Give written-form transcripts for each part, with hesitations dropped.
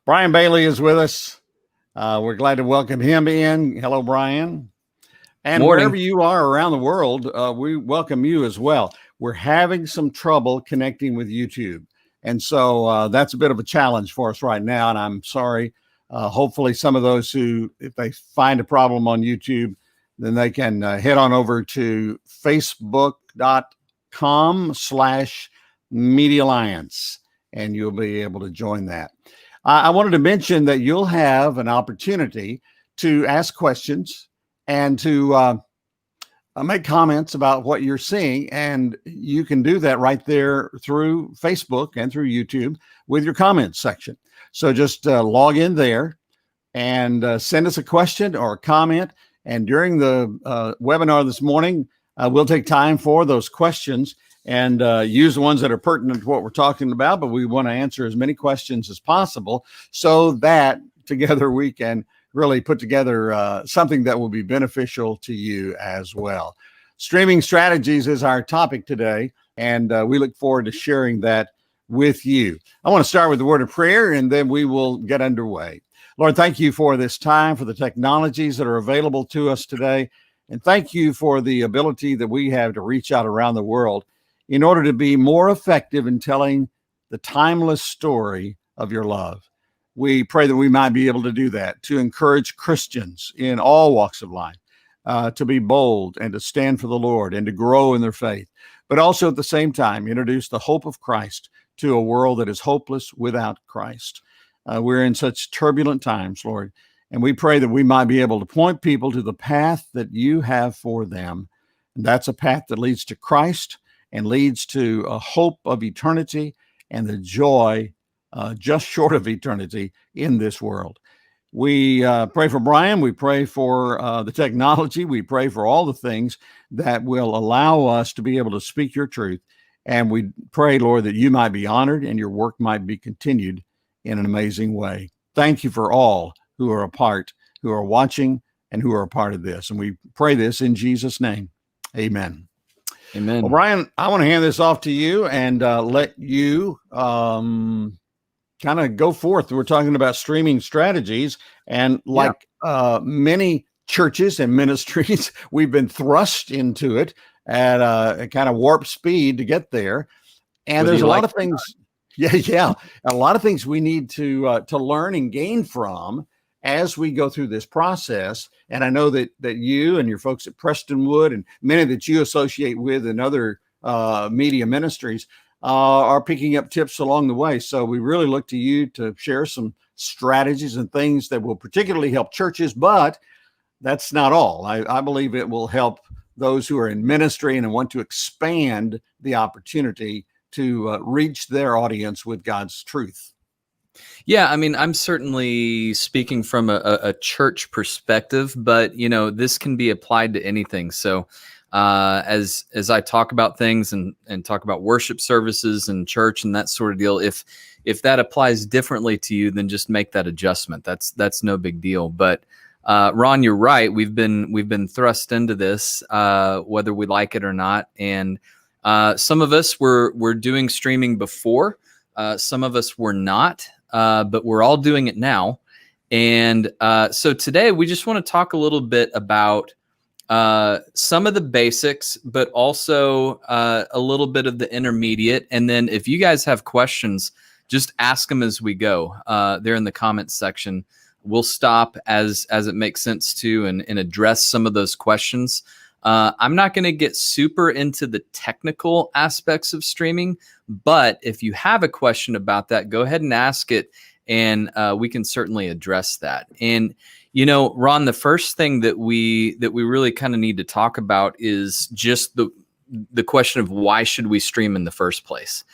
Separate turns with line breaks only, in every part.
Brian Bailey is with us. We're glad to welcome him in. Hello, Brian. And
Morning.
Wherever you are around the world, we welcome you as well. We're having some trouble connecting with YouTube. And so that's a bit of a challenge for us right now. And I'm sorry. Hopefully some of those who, if they find a problem on YouTube, then they can head on over to facebook.com/MEDIAlliance, and you'll be able to join that. I wanted to mention that you'll have an opportunity to ask questions and to make comments about what you're seeing. And you can do that right there through Facebook and through YouTube with your comments section. So just log in there and send us a question or a comment. And during the webinar this morning, we'll take time for those questions and use the ones that are pertinent to what we're talking about. But we want to answer as many questions as possible so that together we can really put together something that will be beneficial to you as well. Streaming strategies is our topic today, and we look forward to sharing that with you. I want to start with the word of prayer, and then we will get underway. Lord, thank you for this time, for the technologies that are available to us today, and thank you for the ability that we have to reach out around the world in order to be more effective in telling the timeless story of your love. We pray that we might be able to do that, to encourage Christians in all walks of life, to be bold and to stand for the Lord and to grow in their faith, but also at the same time, introduce the hope of Christ to a world that is hopeless without Christ. We're in such turbulent times, Lord, and we pray that we might be able to point people to the path that you have for them. And that's a path that leads to Christ and leads to a hope of eternity and the joy just short of eternity in this world. We pray for Brian. We pray for the technology. We pray for all the things that will allow us to be able to speak your truth. And we pray, Lord, that you might be honored and your work might be continued in an amazing way. Thank you for all who are a part, who are watching, and who are a part of this. And we pray this in Jesus' name. Amen.
Amen.
Well, Brian, I want to hand this off to you and let you kind of go forth. We're talking about streaming strategies, and like many churches and ministries, we've been thrust into it at a kind of warp speed to get there. And there's a lot of things. Yeah. A lot of things we need to learn and gain from as we go through this process. And I know that you and your folks at Prestonwood and many that you associate with and other media ministries are picking up tips along the way. So we really look to you to share some strategies and things that will particularly help churches, but that's not all. I believe it will help those who are in ministry and want to expand the opportunity to reach their audience with God's truth.
Yeah, I mean, I'm certainly speaking from a church perspective, but this can be applied to anything. So as I talk about things and talk about worship services and church and that sort of deal, if that applies differently to you, then just make that adjustment. That's no big deal. But Ron, you're right. We've been thrust into this, whether we like it or not. And some of us were doing streaming before. Some of us were not, but we're all doing it now. And so today we just want to talk a little bit about some of the basics, but also a little bit of the intermediate. And then if you guys have questions, just ask them as we go there in the comments section. We'll stop as it makes sense to and address some of those questions. I'm not going to get super into the technical aspects of streaming, but if you have a question about that, go ahead and ask it, and we can certainly address that. And Ron, the first thing that we really kind of need to talk about is just the question of why should we stream in the first place.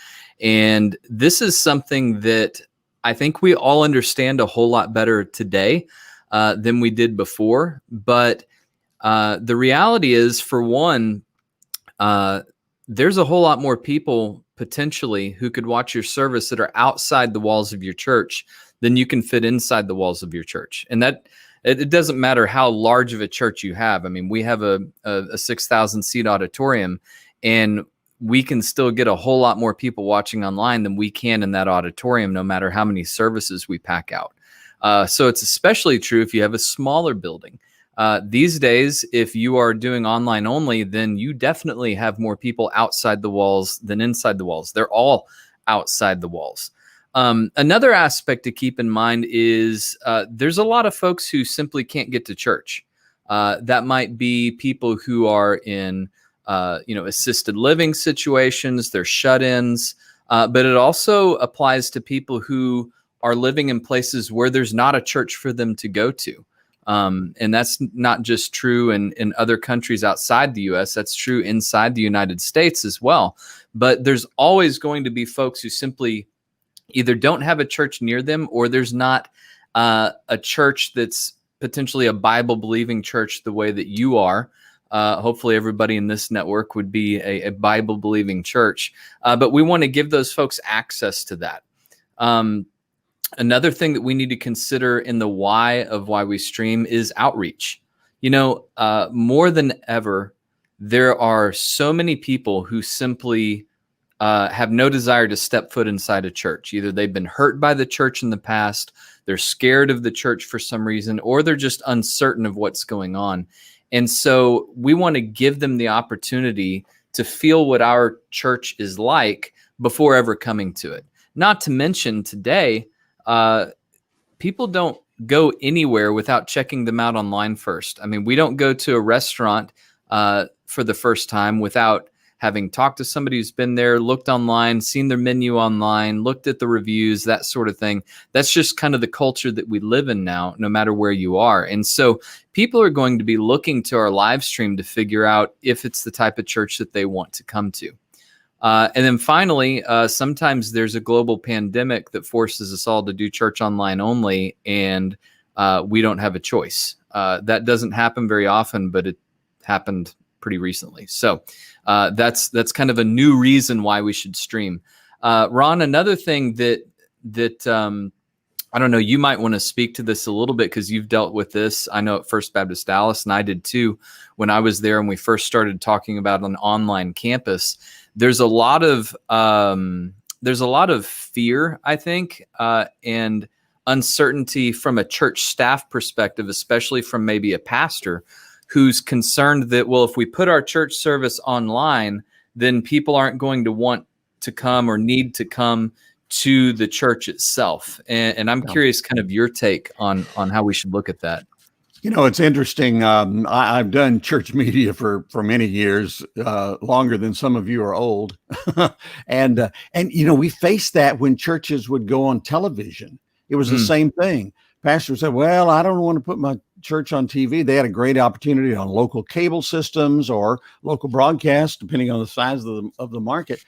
And this is something that I think we all understand a whole lot better today than we did before. But the reality is, for one, there's a whole lot more people potentially who could watch your service that are outside the walls of your church than you can fit inside the walls of your church. And that it doesn't matter how large of a church you have. I mean, we have a 6,000 seat auditorium, and we can still get a whole lot more people watching online than we can in that auditorium, no matter how many services we pack out. So it's especially true if you have a smaller building. These days, if you are doing online only, then you definitely have more people outside the walls than inside the walls. They're all outside the walls. Another aspect to keep in mind is there's a lot of folks who simply can't get to church. That might be people who are in assisted living situations, they're shut-ins, but it also applies to people who are living in places where there's not a church for them to go to. And that's not just true in other countries outside the US, that's true inside the United States as well. But there's always going to be folks who simply either don't have a church near them, or there's not a church that's potentially a Bible-believing church the way that you are. Hopefully everybody in this network would be a Bible-believing church. But we want to give those folks access to that. Another thing that we need to consider in the why of why we stream is outreach. More than ever, there are so many people who simply have no desire to step foot inside a church. Either they've been hurt by the church in the past, they're scared of the church for some reason, or they're just uncertain of what's going on. And so we want to give them the opportunity to feel what our church is like before ever coming to it. Not to mention today, people don't go anywhere without checking them out online first. I mean, we don't go to a restaurant for the first time without having talked to somebody who's been there, looked online, seen their menu online, looked at the reviews, that sort of thing. That's just kind of the culture that we live in now, no matter where you are. And so people are going to be looking to our live stream to figure out if it's the type of church that they want to come to. And then finally, sometimes there's a global pandemic that forces us all to do church online only, and we don't have a choice. That doesn't happen very often, but it happened pretty recently. So that's kind of a new reason why we should stream. Ron, another thing that I don't know, you might want to speak to this a little bit because you've dealt with this. I know at First Baptist Dallas, and I did too when I was there and we first started talking about an online campus. There's a lot of fear, I think, and uncertainty from a church staff perspective, especially from maybe a pastor who's concerned that, well, if we put our church service online, then people aren't going to want to come or need to come to the church itself. And I'm curious kind of your take on how we should look at that.
It's interesting. I've done church media for many years, longer than some of you are old. and we faced that when churches would go on television. It was the same thing. Pastor said, well, I don't want to put my church on TV. They had a great opportunity on local cable systems or local broadcast, depending on the size of the market.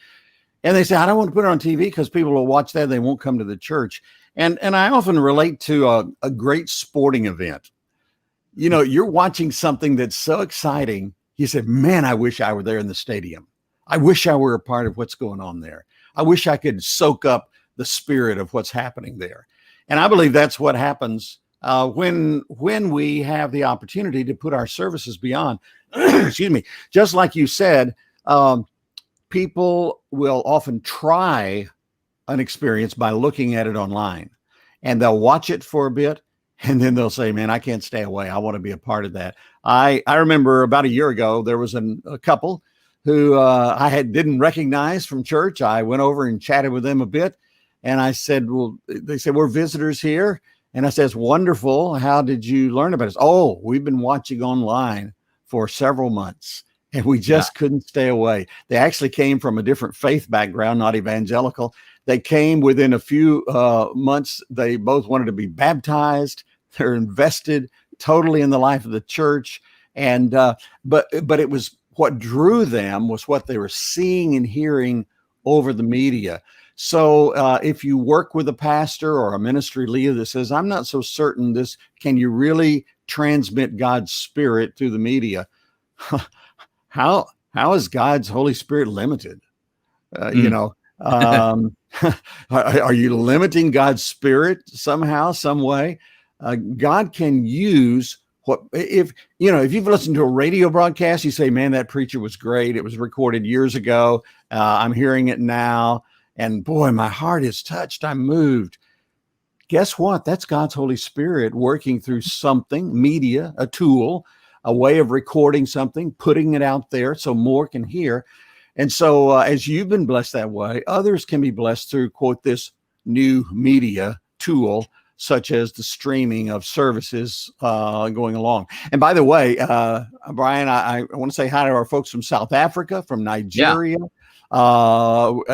And they say, I don't want to put it on TV because people will watch that. They won't come to the church. And I often relate to a great sporting event. You're watching something that's so exciting. You said, man, I wish I were there in the stadium. I wish I were a part of what's going on there. I wish I could soak up the spirit of what's happening there. And I believe that's what happens when we have the opportunity to put our services beyond. Excuse me. Just like you said, people will often try an experience by looking at it online, and they'll watch it for a bit, and then they'll say, man, I can't stay away. I want to be a part of that. I remember about a year ago, there was a couple who I didn't recognize from church. I went over and chatted with them a bit. And I said, well, they said, we're visitors here. And I said, it's wonderful. How did you learn about us? Oh, we've been watching online for several months and we just couldn't stay away. They actually came from a different faith background, not evangelical. They came within a few months. They both wanted to be baptized. They're invested totally in the life of the church. And but it was what drew them was what they were seeing and hearing over the media. So if you work with a pastor or a ministry leader that says, I'm not so certain can you really transmit God's spirit through the media? How is God's Holy Spirit limited? Are you limiting God's spirit somehow, some way? God can use what if if you've listened to a radio broadcast, you say, man, that preacher was great. It was recorded years ago. I'm hearing it now. And boy, my heart is touched. I'm moved. Guess what? That's God's Holy Spirit working through something, media, a tool, a way of recording something, putting it out there so more can hear. And so as you've been blessed that way, others can be blessed through, quote, this new media tool, such as the streaming of services going along. And by the way, Brian, I want to say hi to our folks from South Africa, from Nigeria,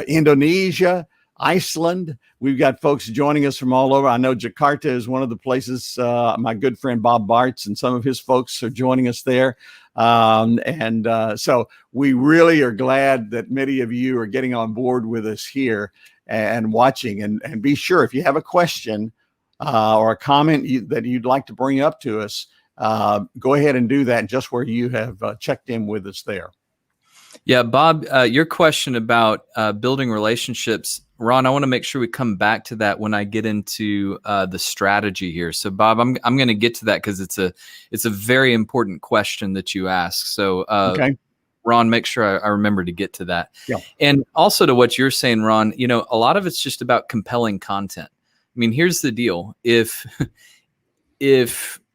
Indonesia, Iceland. We've got folks joining us from all over. I know Jakarta is one of the places. My good friend Bob Bartz and some of his folks are joining us there. So we really are glad that many of you are getting on board with us here and watching. And be sure, if you have a question or a comment that you'd like to bring up to us, go ahead and do that just where you have checked in with us there.
Yeah, Bob, your question about building relationships, Ron, I want to make sure we come back to that when I get into the strategy here. So, Bob, I'm going to get to that because it's a very important question that you ask. So,
okay.
Ron, make sure I remember to get to that.
Yeah.
And also to what you're saying, Ron, a lot of it's just about compelling content. I mean, here's the deal: if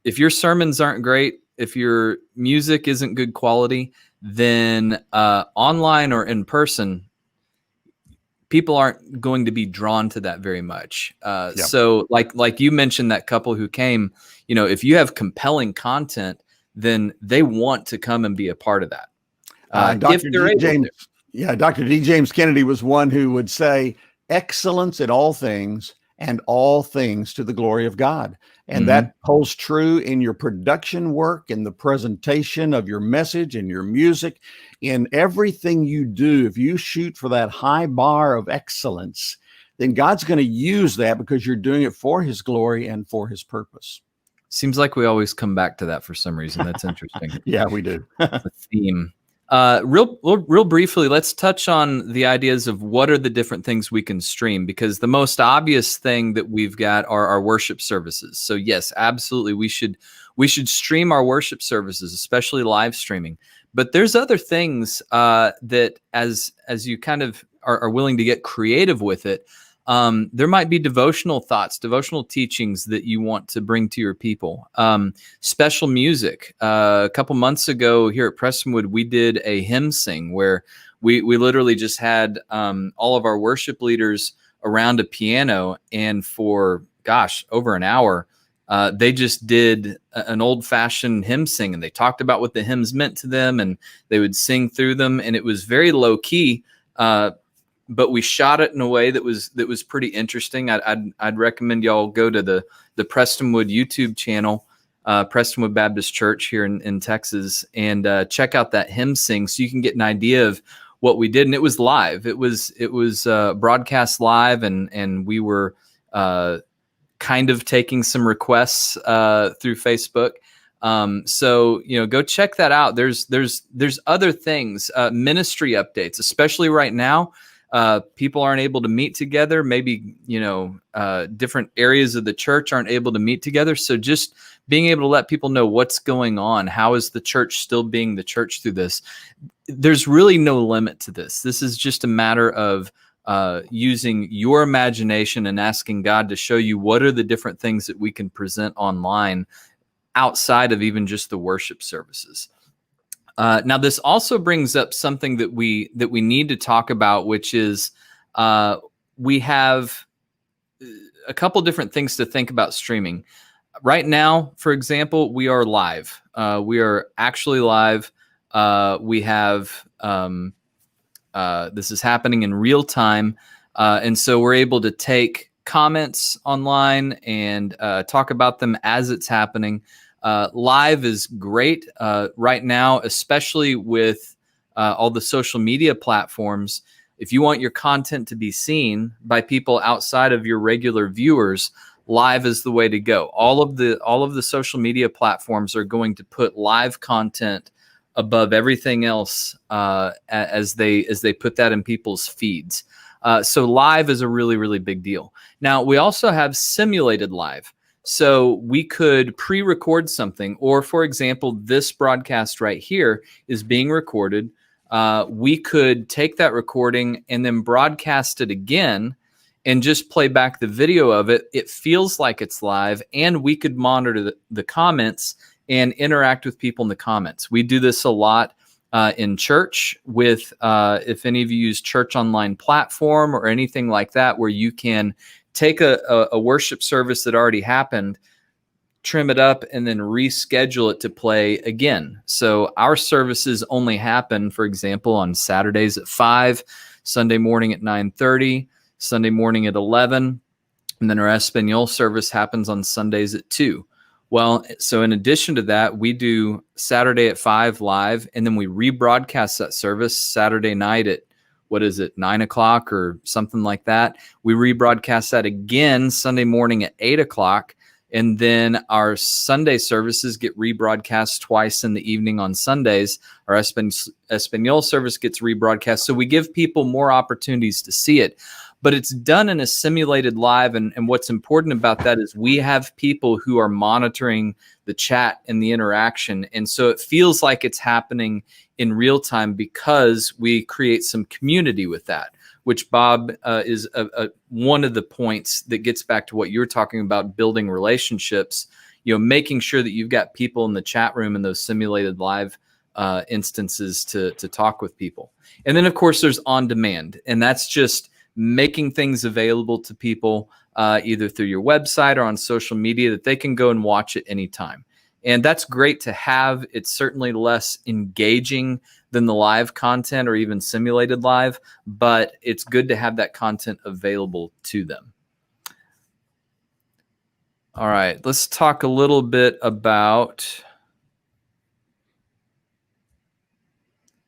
your sermons aren't great, if your music isn't good quality, then online or in person, people aren't going to be drawn to that very much. So like you mentioned, that couple who came, if you have compelling content, then they want to come and be a part of that.
Dr. D. James Kennedy was one who would say, excellence in all things and all things to the glory of God. And that holds true in your production work, in the presentation of your message, in your music, in everything you do. If you shoot for that high bar of excellence, then God's going to use that because you're doing it for his glory and for his purpose.
Seems like we always come back to that for some reason. That's interesting.
Yeah, we do.
It's a theme. Real briefly, let's touch on the ideas of what are the different things we can stream, because the most obvious thing that we've got are our worship services. So yes, absolutely, we should stream our worship services, especially live streaming. But there's other things that as you kind of are willing to get creative with it, there might be devotional thoughts, devotional teachings that you want to bring to your people. Special music. A couple months ago here at Prestonwood, we did a hymn sing where we literally just had all of our worship leaders around a piano, and for, over an hour, they just did an old-fashioned hymn sing, and they talked about what the hymns meant to them, and they would sing through them, and it was very low-key, but we shot it in a way that was pretty interesting. I'd recommend y'all go to the Prestonwood YouTube channel, Prestonwood Baptist Church here in Texas, and check out that hymn sing so you can get an idea of what we did. And it was live. It was broadcast live, and we were kind of taking some requests through Facebook. So go check that out. There's other things, ministry updates, especially right now. People aren't able to meet together. Maybe, different areas of the church aren't able to meet together. So just being able to let people know what's going on. How is the church still being the church through this? There's really no limit to this. This is just a matter of using your imagination and asking God to show you what are the different things that we can present online outside of even just the worship services. Now, this also brings up something that we need to talk about, which is we have a couple different things to think about streaming. Right now, for example, we are live. We are actually live. We have this is happening in real time, and so we're able to take comments online and talk about them as it's happening. Live is great right now, especially with all the social media platforms. If you want your content to be seen by people outside of your regular viewers, live is the way to go. All of the social media platforms are going to put live content above everything else as they put that in people's feeds. So live is a really, really big deal. Now, we also have simulated live. So we could pre-record something, or for example, this broadcast right here is being recorded. We could take that recording and then broadcast it again and just play back the video of it. It feels like it's live, and we could monitor the comments and interact with people in the comments. We do this a lot in church with, if any of you use Church Online platform or anything like that, where you can take a worship service that already happened, trim it up, and then reschedule it to play again. So our services only happen, for example, on Saturdays at 5, Sunday morning at 9:30, Sunday morning at 11, and then our Espanol service happens on Sundays at 2. Well, so in addition to that, we do Saturday at 5 live, and then we rebroadcast that service Saturday night at, 9 o'clock or something like that. We rebroadcast that again Sunday morning at 8 o'clock. And then our Sunday services get rebroadcast twice in the evening on Sundays. Our Espanol service gets rebroadcast. So we give people more opportunities to see it. But it's done in a simulated live. And what's important about that is we have people who are monitoring the chat and the interaction. And so it feels like it's happening in real time because we create some community with that, which, Bob, is one of the points that gets back to what you're talking about, building relationships, making sure that you've got people in the chat room in those simulated live instances to talk with people. And then, of course, there's on demand, and that's just making things available to people either through your website or on social media that they can go and watch at any time. And that's great to have. It's certainly less engaging than the live content or even simulated live, but it's good to have that content available to them. All right, let's talk a little bit about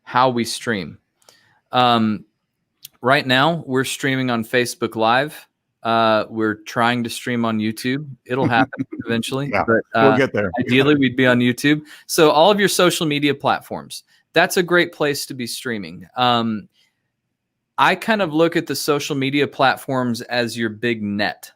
how we stream. Right now, we're streaming on Facebook Live. We're trying to stream on YouTube. It'll happen eventually,
Yeah,
but
we'll get there.
Ideally, we'd be on YouTube. So all of your social media platforms, that's a great place to be streaming. I kind of look at the social media platforms as your big net.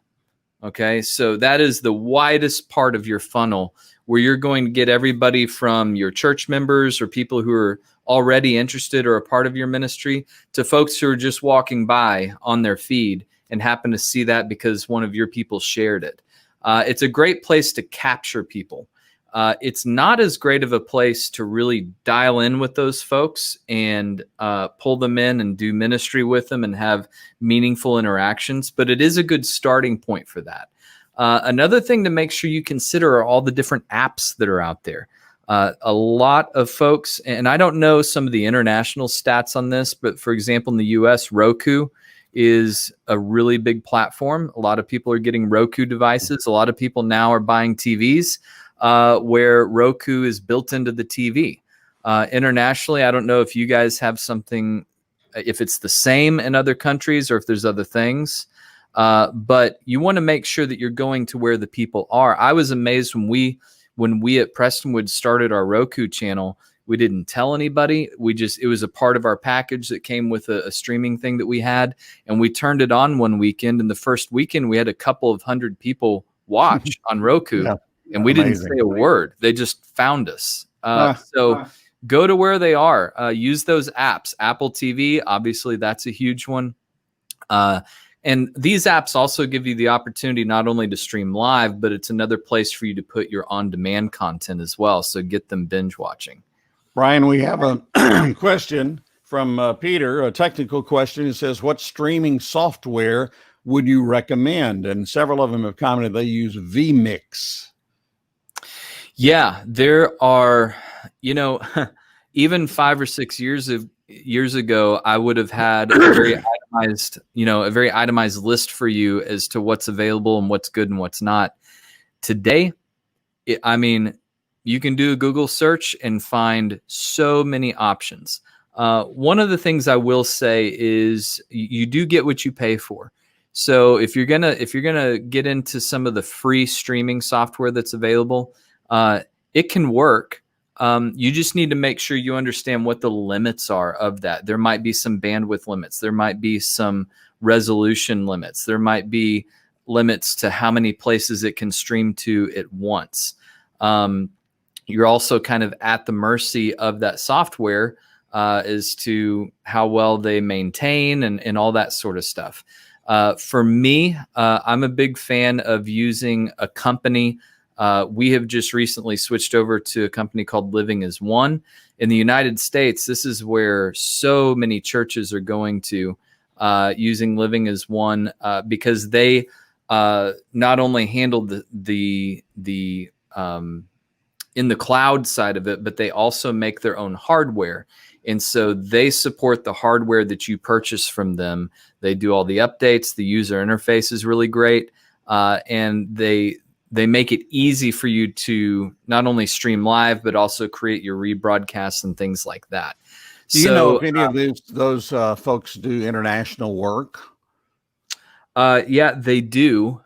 Okay, so that is the widest part of your funnel where you're going to get everybody from your church members or people who are already interested or a part of your ministry to folks who are just walking by on their feed and happen to see that because one of your people shared it. It's a great place to capture people. It's not as great of a place to really dial in with those folks and pull them in and do ministry with them and have meaningful interactions, but it is a good starting point for that. Another thing to make sure you consider are all the different apps that are out there. A lot of folks, and I don't know some of the international stats on this, but for example, in the US, Roku is a really big platform. A lot of people are getting Roku devices. A lot of people now are buying TVs where Roku is built into the TV. Internationally, I don't know if you guys have something, if it's the same in other countries or if there's other things, but you want to make sure that you're going to where the people are. I was amazed when we at Prestonwood started our Roku channel. We didn't tell anybody. It was a part of our package that came with a streaming thing that we had. And we turned it on one weekend. And the first weekend, we had a couple of hundred people watch on Roku. Yeah, and we didn't say a word. They just found us. So go to where they are. Use those apps. Apple TV, obviously, that's a huge one. And these apps also give you the opportunity not only to stream live, but it's another place for you to put your on-demand content as well. So get them binge watching.
Brian, we have a question from Peter, a technical question. It says, what streaming software would you recommend? And several of them have commented they use vMix.
Yeah, there are, even 5 or 6 years ago, I would have had a very itemized list for you as to what's available and what's good and what's not. Today, you can do a Google search and find so many options. One of the things I will say is you do get what you pay for. So if you're gonna get into some of the free streaming software that's available, it can work. You just need to make sure you understand what the limits are of that. There might be some bandwidth limits. There might be some resolution limits. There might be limits to how many places it can stream to at once. You're also kind of at the mercy of that software as to how well they maintain and all that sort of stuff. For me, I'm a big fan of using a company. We have just recently switched over to a company called Living as One. In the United States, this is where so many churches are going to using Living as One because they not only handle the in the cloud side of it, but they also make their own hardware. And so they support the hardware that you purchase from them. They do all the updates. The user interface is really great. And they make it easy for you to not only stream live, but also create your rebroadcasts and things like that.
Do you know if any of those folks do international work?
Yeah, they do.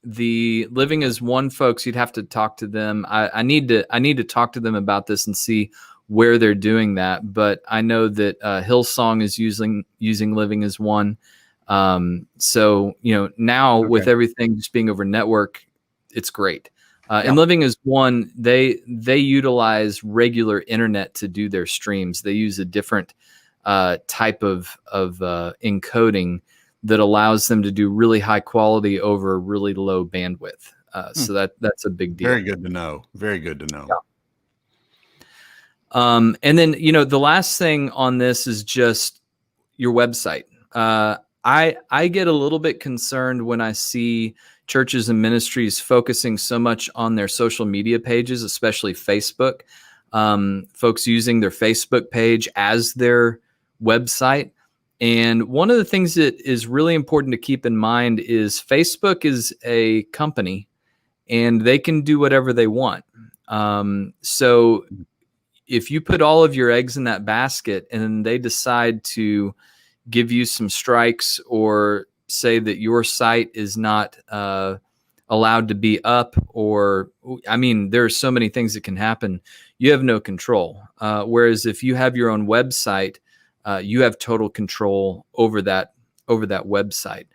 The Living as One folks, you'd have to talk to them. I need to talk to them about this and see where they're doing that. But I know that Hillsong is using Living as One. So now with everything just being over network, it's great. And Living as One, they utilize regular internet to do their streams. They use a different type of encoding that allows them to do really high quality over really low bandwidth. So that's a big deal.
Very good to know. Very good to know.
Yeah. And then, the last thing on this is just your website. I get a little bit concerned when I see churches and ministries focusing so much on their social media pages, especially Facebook. Folks using their Facebook page as their website. And one of the things that is really important to keep in mind is Facebook is a company and they can do whatever they want. So if you put all of your eggs in that basket and they decide to give you some strikes or say that your site is not allowed to be up, or, there are so many things that can happen. You have no control. Whereas if you have your own website, you have total control over that website.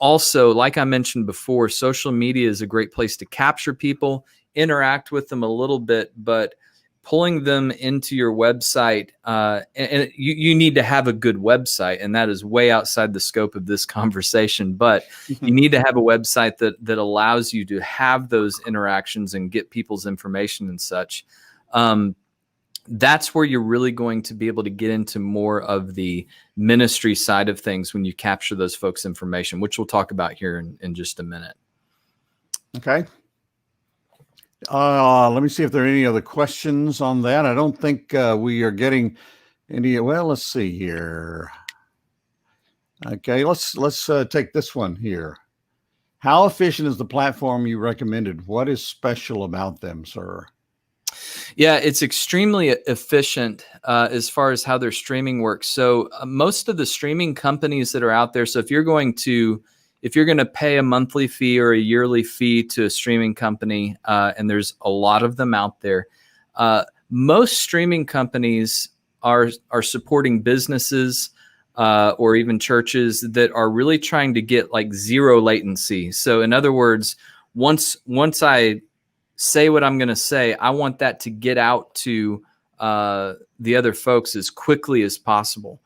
Also, like I mentioned before, social media is a great place to capture people, interact with them a little bit, but pulling them into your website, and you need to have a good website, and that is way outside the scope of this conversation, but you need to have a website that allows you to have those interactions and get people's information and such. That's where you're really going to be able to get into more of the ministry side of things when you capture those folks' information, which we'll talk about here in just a minute.
Okay. Let me see if there are any other questions on that. I don't think we are getting any. Well, let's see here. Okay, let's take this one here. How efficient is the platform you recommended? What is special about them, sir?
Yeah, it's extremely efficient as far as how their streaming works. So most of the streaming companies that are out there, so if you're going to pay a monthly fee or a yearly fee to a streaming company, and there's a lot of them out there, most streaming companies are supporting businesses or even churches that are really trying to get like zero latency. So in other words, once I say what I'm going to say, I want that to get out to the other folks as quickly as possible.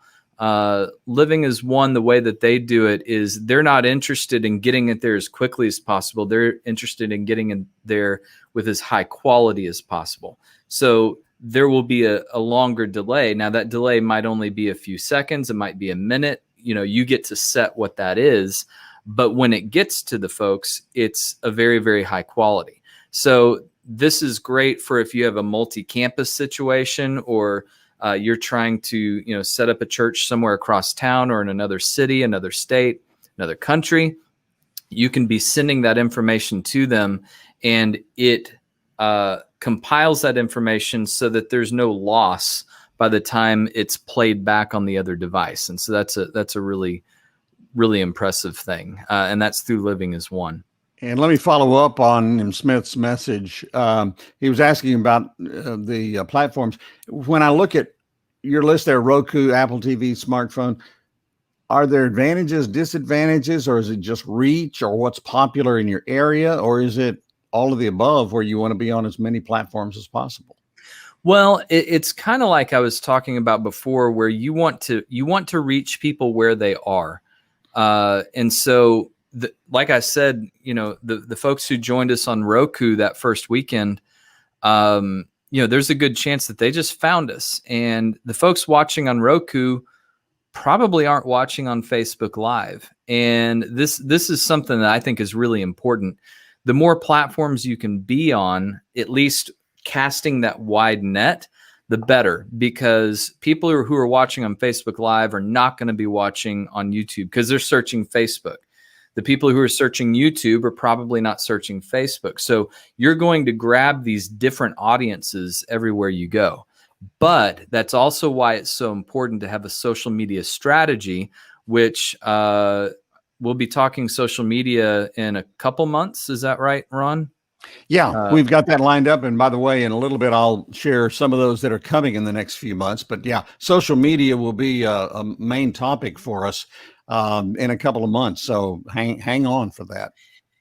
Living as One, the way that they do it is they're not interested in getting it there as quickly as possible. They're interested in getting it there with as high quality as possible. So there will be a longer delay. Now that delay might only be a few seconds. It might be a minute. You get to set what that is. But when it gets to the folks, it's a very, very high quality. So this is great for if you have a multi-campus situation or you're trying to, set up a church somewhere across town or in another city, another state, another country. You can be sending that information to them, and it compiles that information so that there's no loss by the time it's played back on the other device. And so that's a really, really impressive thing, and that's through Living as One.
And let me follow up on Smith's message. He was asking about the platforms. When I look at your list there, Roku, Apple TV, smartphone, are there advantages, disadvantages, or is it just reach, or what's popular in your area, or is it all of the above where you want to be on as many platforms as possible?
Well, it's kind of like I was talking about before, where you want to reach people where they are, and so like I said, the folks who joined us on Roku that first weekend, there's a good chance that they just found us, and the folks watching on Roku probably aren't watching on Facebook Live, and this is something that I think is really important. The more platforms you can be on, at least casting that wide net, the better, because people who are watching on Facebook Live are not going to be watching on YouTube because they're searching Facebook. The people who are searching YouTube are probably not searching Facebook. So you're going to grab these different audiences everywhere you go. But that's also why it's so important to have a social media strategy, which we'll be talking social media in a couple months. Is that right, Ron?
Yeah, we've got that lined up. And by the way, in a little bit, I'll share some of those that are coming in the next few months. But yeah, social media will be a main topic for us in a couple of months. So hang on for that.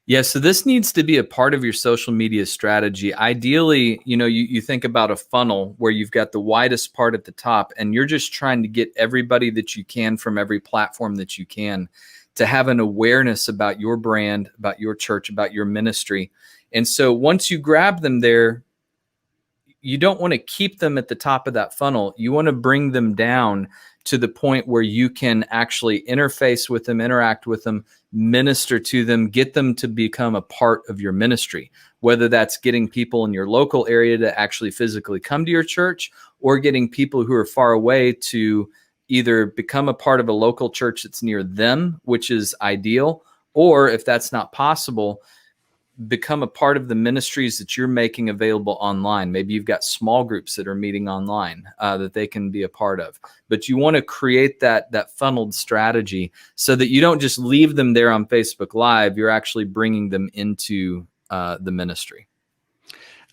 Yeah, so this needs to be a part of your social media strategy. Ideally, you think about a funnel where you've got the widest part at the top, and you're just trying to get everybody that you can from every platform that you can to have an awareness about your brand, about your church, about your ministry. And so once you grab them there, you don't want to keep them at the top of that funnel. You want to bring them down to the point where you can actually interface with them, interact with them, minister to them, get them to become a part of your ministry, whether that's getting people in your local area to actually physically come to your church, or getting people who are far away to either become a part of a local church that's near them, which is ideal, or if that's not possible, become a part of the ministries that you're making available online. Maybe you've got small groups that are meeting online that they can be a part of. But you want to create that funneled strategy so that you don't just leave them there on Facebook Live. You're actually bringing them into the ministry.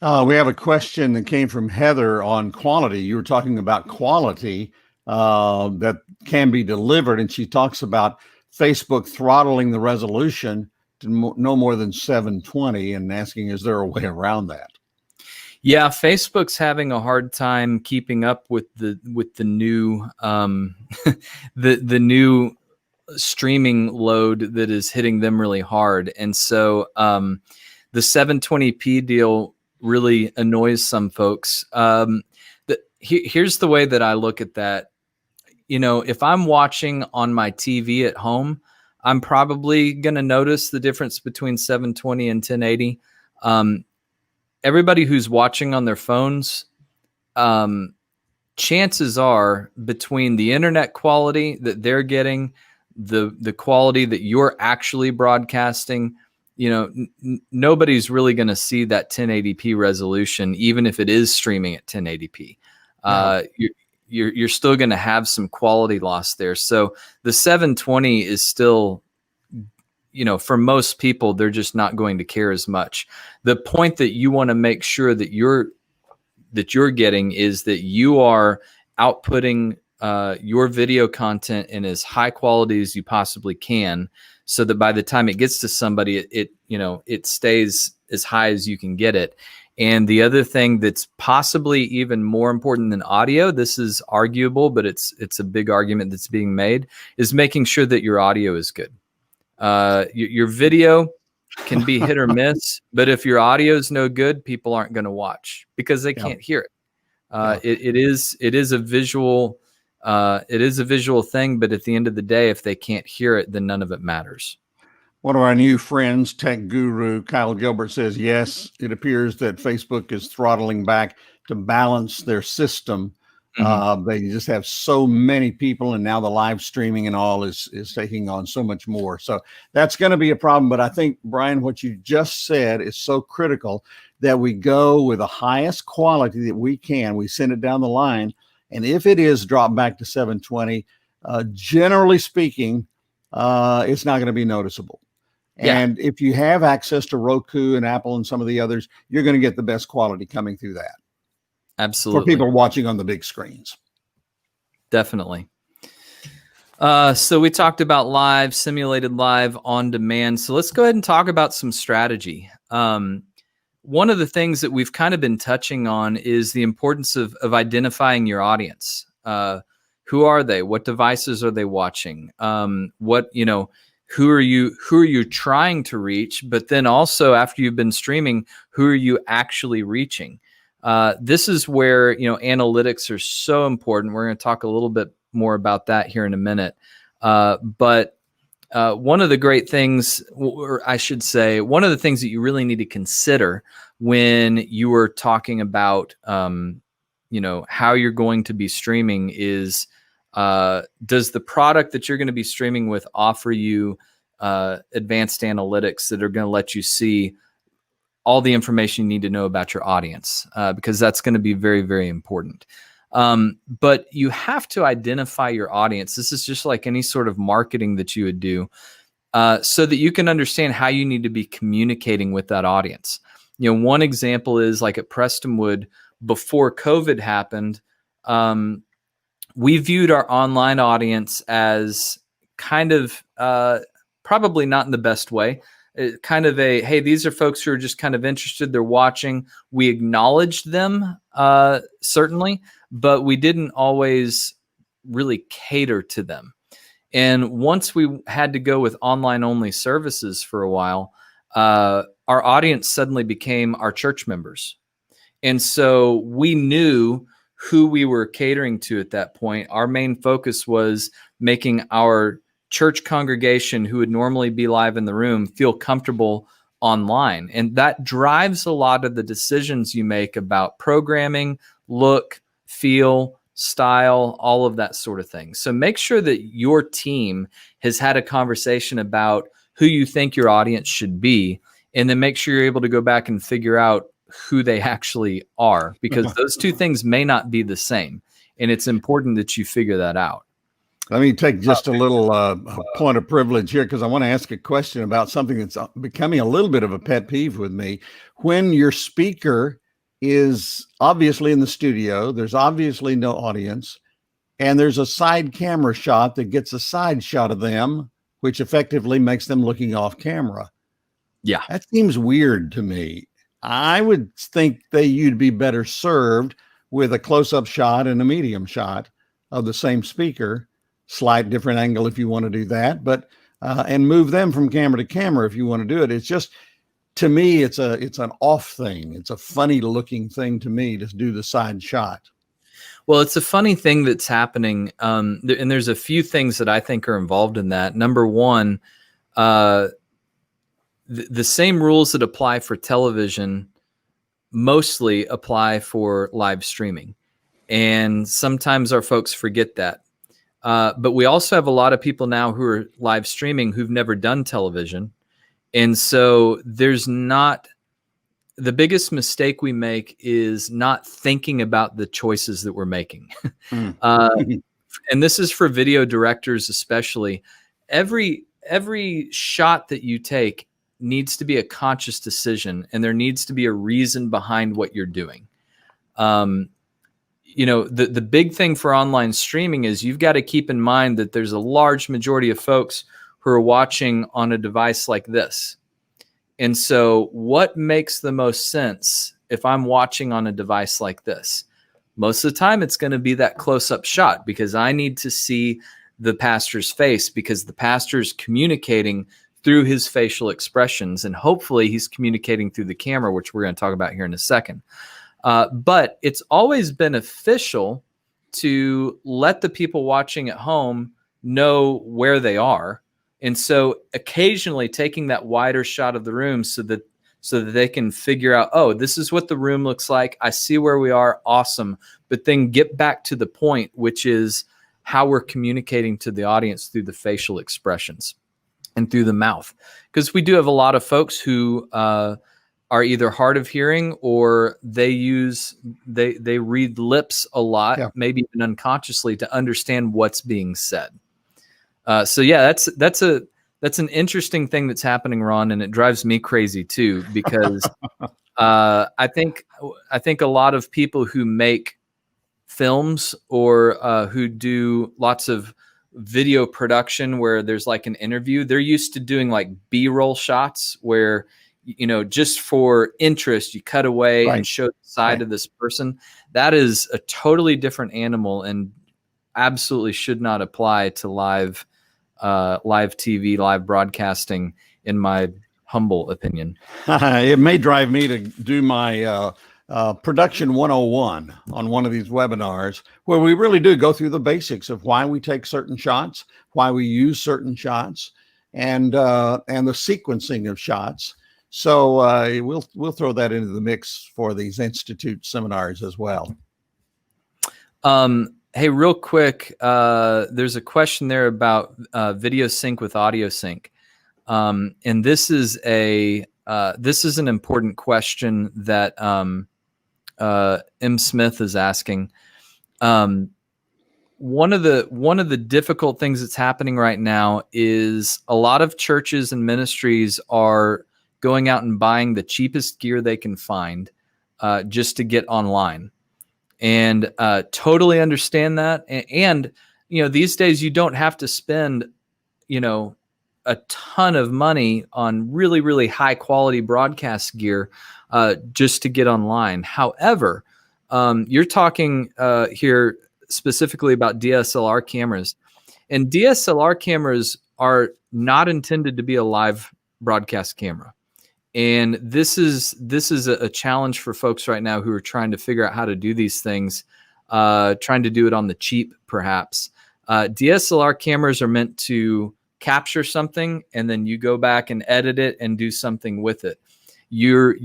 We have a question that came from Heather on quality. You were talking about quality that can be delivered, and she talks about Facebook throttling the resolution to no more than 720 and asking, is there a way around that?
Yeah, Facebook's having a hard time keeping up with the new the new streaming load that is hitting them really hard, and so the 720p deal really annoys some folks. Here's the way that I look at that. If I'm watching on my TV at home, I'm probably going to notice the difference between 720 and 1080. Everybody who's watching on their phones, chances are, between the internet quality that they're getting, the quality that you're actually broadcasting, nobody's really going to see that 1080p resolution, even if it is streaming at 1080p. No. You're still going to have some quality loss there. So the 720 is still, for most people, they're just not going to care as much. The point that you want to make sure that you're getting is that you are outputting your video content in as high quality as you possibly can, so that by the time it gets to somebody, it stays as high as you can get it. And the other thing that's possibly even more important than audio, this is arguable, but it's a big argument that's being made, is making sure that your audio is good. Your video can be hit or miss, but if your audio is no good, people aren't going to watch because they can't hear it. It is a visual thing, but at the end of the day, if they can't hear it, then none of it matters.
One of our new friends, tech guru Kyle Gilbert, says, yes, it appears that Facebook is throttling back to balance their system. Mm-hmm. They just have so many people, and now the live streaming and all is taking on so much more. So that's going to be a problem. But I think, Brian, what you just said is so critical, that we go with the highest quality that we can. We send it down the line. And if it is dropped back to 720, generally speaking, it's not going to be noticeable. And if you have access to Roku and Apple and some of the others, you're going to get the best quality coming through that.
Absolutely.
For people watching on the big screens.
Definitely. So we talked about live, simulated live, on demand. So let's go ahead and talk about some strategy. One of the things that we've kind of been touching on is the importance of identifying your audience. Who are they? What devices are they watching? Who are you trying to reach? But then also, after you've been streaming, who are you actually reaching? This is where, analytics are so important. We're going to talk a little bit more about that here in a minute. But one of the great things, or I should say, one of the things that you really need to consider when you are talking about, how you're going to be streaming is, does the product that you're going to be streaming with offer you advanced analytics that are going to let you see all the information you need to know about your audience, because that's going to be very, very important. But you have to identify your audience. This is just like any sort of marketing that you would do, so that you can understand how you need to be communicating with that audience. One example is like at Prestonwood, before COVID happened, we viewed our online audience as kind of, probably not in the best way. Kind of hey, these are folks who are just kind of interested. They're watching. We acknowledged them, certainly, but we didn't always really cater to them. And once we had to go with online only services for a while, our audience suddenly became our church members. And so we knew who we were catering to at that point. Our main focus was making our church congregation, who would normally be live in the room, feel comfortable online. And that drives a lot of the decisions you make about programming, look, feel, style, all of that sort of thing. So make sure that your team has had a conversation about who you think your audience should be, and then make sure you're able to go back and figure out who they actually are, because those two things may not be the same. And it's important that you figure that out.
Let me take just a little point of privilege here, because I want to ask a question about something that's becoming a little bit of a pet peeve with me. When your speaker is obviously in the studio, there's obviously no audience, and there's a side camera shot that gets a side shot of them, which effectively makes them looking off camera.
Yeah.
That seems weird to me. I would think that you'd be better served with a close-up shot and a medium shot of the same speaker. Slight different angle if you want to do that, but and move them from camera to camera if you want to do it. It's just, to me, it's an off thing. It's a funny looking thing to me to do the side shot.
Well, it's a funny thing that's happening, and there's a few things that I think are involved in that. Number one, the same rules that apply for television mostly apply for live streaming, and sometimes our folks forget that. But we also have a lot of people now who are live streaming who've never done television. And so there's not, the biggest mistake we make is not thinking about the choices that we're making. And this is for video directors especially. Every shot that you take needs to be a conscious decision, and there needs to be a reason behind what you're doing. The big thing for online streaming is you've got to keep in mind that there's a large majority of folks who are watching on a device like this. And so what makes the most sense if I'm watching on a device like this? Most of the time, it's going to be that close-up shot, because I need to see the pastor's face, because the pastor is communicating through his facial expressions, and hopefully he's communicating through the camera, which we're going to talk about here in a second. But it's always beneficial to let the people watching at home know where they are. And so occasionally taking that wider shot of the room so that they can figure out, oh, this is what the room looks like. I see where we are. Awesome. But then get back to the point, which is how we're communicating to the audience through the facial expressions and through the mouth. Because we do have a lot of folks who are either hard of hearing, or they read lips a lot, maybe even unconsciously, to understand what's being said. So yeah, that's an interesting thing that's happening, Ron, and it drives me crazy too, because I think a lot of people who make films or who do lots of video production where there's like an interview. They're used to doing like B-roll shots where, just for interest, you cut away and
Right.
show the side of this person. That is a totally different animal and absolutely should not apply to live TV, live broadcasting, in my humble opinion.
It may drive me to do my production 101 on one of these webinars where we really do go through the basics of why we take certain shots, why we use certain shots, and the sequencing of shots. So we'll throw that into the mix for these Institute seminars as well.
Hey, real quick, there's a question there about video sync with audio sync. And this is an important question that M. Smith is asking. One of the difficult things that's happening right now is a lot of churches and ministries are going out and buying the cheapest gear they can find just to get online. And totally understand that. And these days you don't have to spend, a ton of money on really, really high quality broadcast gear just to get online. However, you're talking here specifically about DSLR cameras, and DSLR cameras are not intended to be a live broadcast camera. And this is a challenge for folks right now who are trying to figure out how to do these things, trying to do it on the cheap, perhaps. DSLR cameras are meant to capture something, and then you go back and edit it and do something with it. You're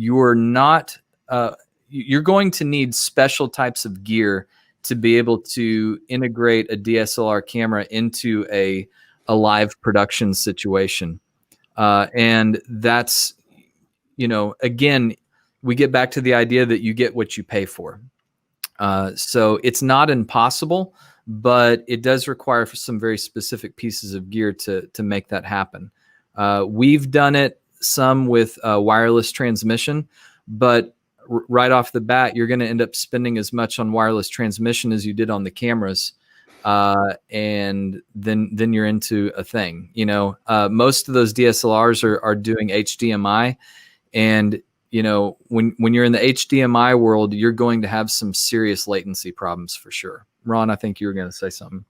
going to need special types of gear to be able to integrate a DSLR camera into a live production situation. And that's, again, we get back to the idea that you get what you pay for. So it's not impossible, but it does require some very specific pieces of gear to make that happen. We've done it some with wireless transmission, but right off the bat, you're going to end up spending as much on wireless transmission as you did on the cameras. And then you're into a thing. Most of those DSLRs are doing HDMI, and when you're in the HDMI world, you're going to have some serious latency problems for sure. Ron, I think you were going to say something.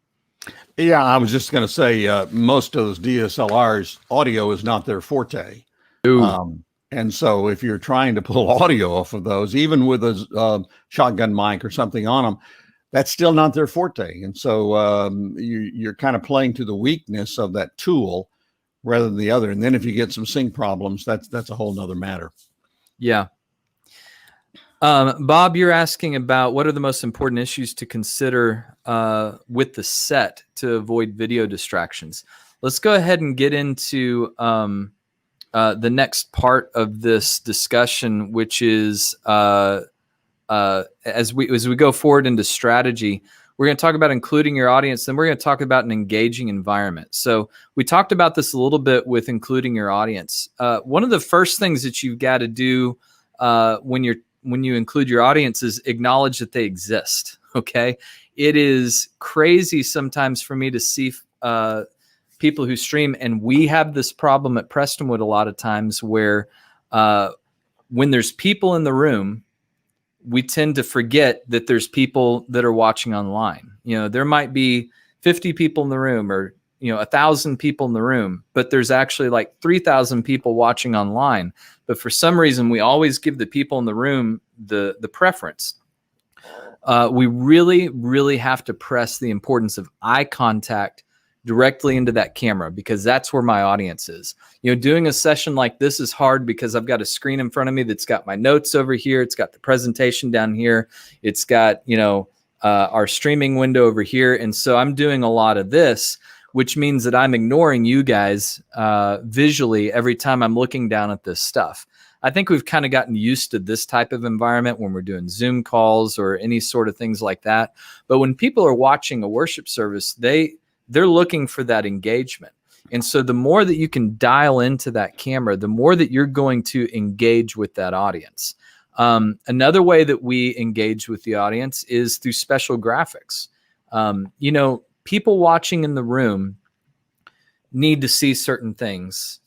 Yeah, I was just going to say most of those DSLRs, audio is not their forte. And so if you're trying to pull audio off of those, even with a shotgun mic or something on them, that's still not their forte. And so you're kind of playing to the weakness of that tool rather than the other. And then if you get some sync problems, that's a whole nother matter.
Yeah. Bob, you're asking about what are the most important issues to consider with the set to avoid video distractions. Let's go ahead and get into the next part of this discussion, which is as we go forward into strategy, we're going to talk about including your audience. Then we're going to talk about an engaging environment. So we talked about this a little bit with including your audience. One of the first things that you've got to do when you include your audience is acknowledge that they exist. Okay. It is crazy sometimes for me to see people who stream, and we have this problem at Prestonwood a lot of times where when there's people in the room, we tend to forget that there's people that are watching online. There might be 50 people in the room or 1,000 people in the room, but there's actually like 3,000 people watching online. But for some reason, we always give the people in the room the preference. We really, really have to press the importance of eye contact directly into that camera, because that's where my audience is. Doing a session like this is hard because I've got a screen in front of me that's got my notes over here. It's got the presentation down here. It's got, our streaming window over here. And so I'm doing a lot of this, which means that I'm ignoring you guys visually every time I'm looking down at this stuff. I think we've kind of gotten used to this type of environment when we're doing Zoom calls or any sort of things like that. But when people are watching a worship service, they're looking for that engagement. And so the more that you can dial into that camera, the more that you're going to engage with that audience. Another way that we engage with the audience is through special graphics. people watching in the room need to see certain things.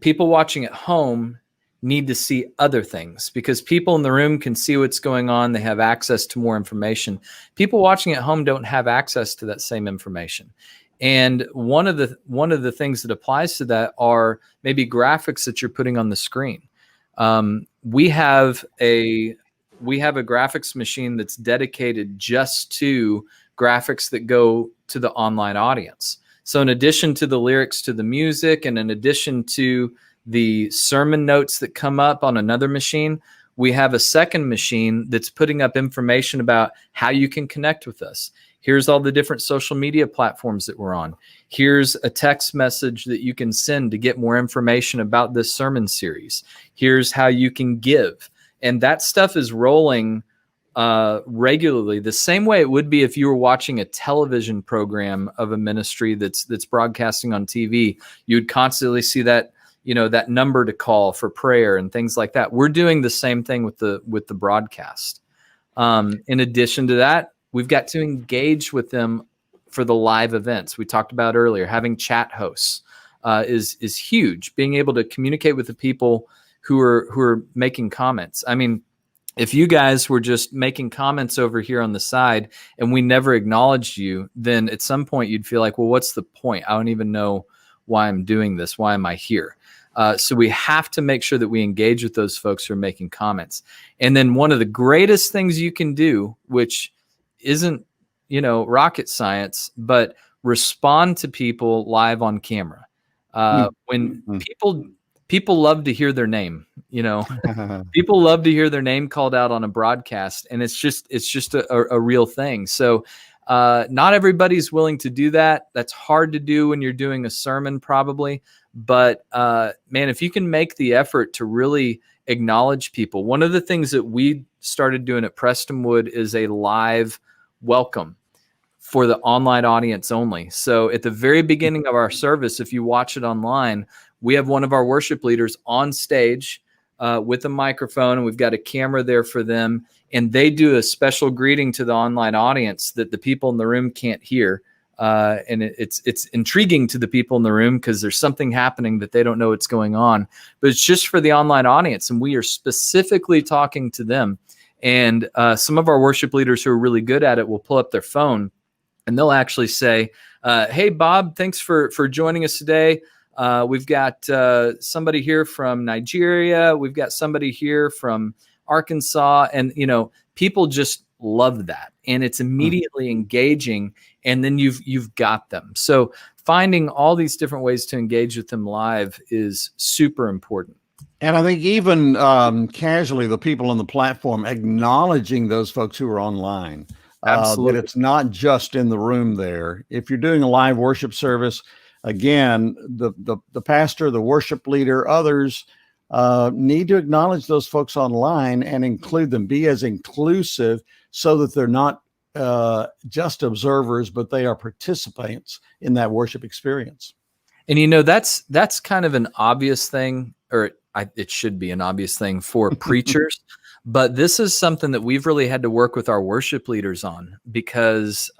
People watching at home need to see other things, because people in the room can see what's going on. They have access to more information. People watching at home don't have access to that same information. And one of the things that applies to that are maybe graphics that you're putting on the screen. We have a graphics machine that's dedicated just to graphics that go to the online audience. So in addition to the lyrics to the music, and in addition to the sermon notes that come up on another machine, we have a second machine that's putting up information about how you can connect with us. Here's all the different social media platforms that we're on. Here's a text message that you can send to get more information about this sermon series. Here's how you can give. And that stuff is rolling regularly, the same way it would be if you were watching a television program of a ministry that's broadcasting on TV. You'd constantly see that, that number to call for prayer and things like that. We're doing the same thing with the broadcast. In addition to that, we've got to engage with them for the live events we talked about earlier. Having chat hosts is huge. Being able to communicate with the people who are making comments. I mean, if you guys were just making comments over here on the side and we never acknowledged you, then at some point you'd feel like, well, what's the point? I don't even know why I'm doing this. Why am I here? So we have to make sure that we engage with those folks who are making comments. And then one of the greatest things you can do, which isn't, rocket science, but respond to people live on camera. When people love to hear their name, people love to hear their name called out on a broadcast, and it's just a real thing. So not everybody's willing to do that. That's hard to do when you're doing a sermon, probably. But man, if you can make the effort to really acknowledge people. One of the things that we started doing at Prestonwood is a live welcome for the online audience only. So at the very beginning of our service, if you watch it online, we have one of our worship leaders on stage with a microphone, and we've got a camera there for them. And they do a special greeting to the online audience that the people in the room can't hear. And it's intriguing to the people in the room because there's something happening that they don't know what's going on. But it's just for the online audience, and we are specifically talking to them. And some of our worship leaders who are really good at it will pull up their phone, and they'll actually say, hey, Bob, thanks for joining us today. We've got somebody here from Nigeria. We've got somebody here from Arkansas. And, people just love that. And it's immediately engaging. And then you've got them. So finding all these different ways to engage with them live is super important.
And I think even casually, the people on the platform acknowledging those folks who are online.
Absolutely.
That it's not just in the room there. If you're doing a live worship service, again, the pastor, the worship leader, others need to acknowledge those folks online and include them, be as inclusive so that they're not just observers, but they are participants in that worship experience.
And, that's kind of an obvious thing, or it should be an obvious thing for preachers. But this is something that we've really had to work with our worship leaders on because,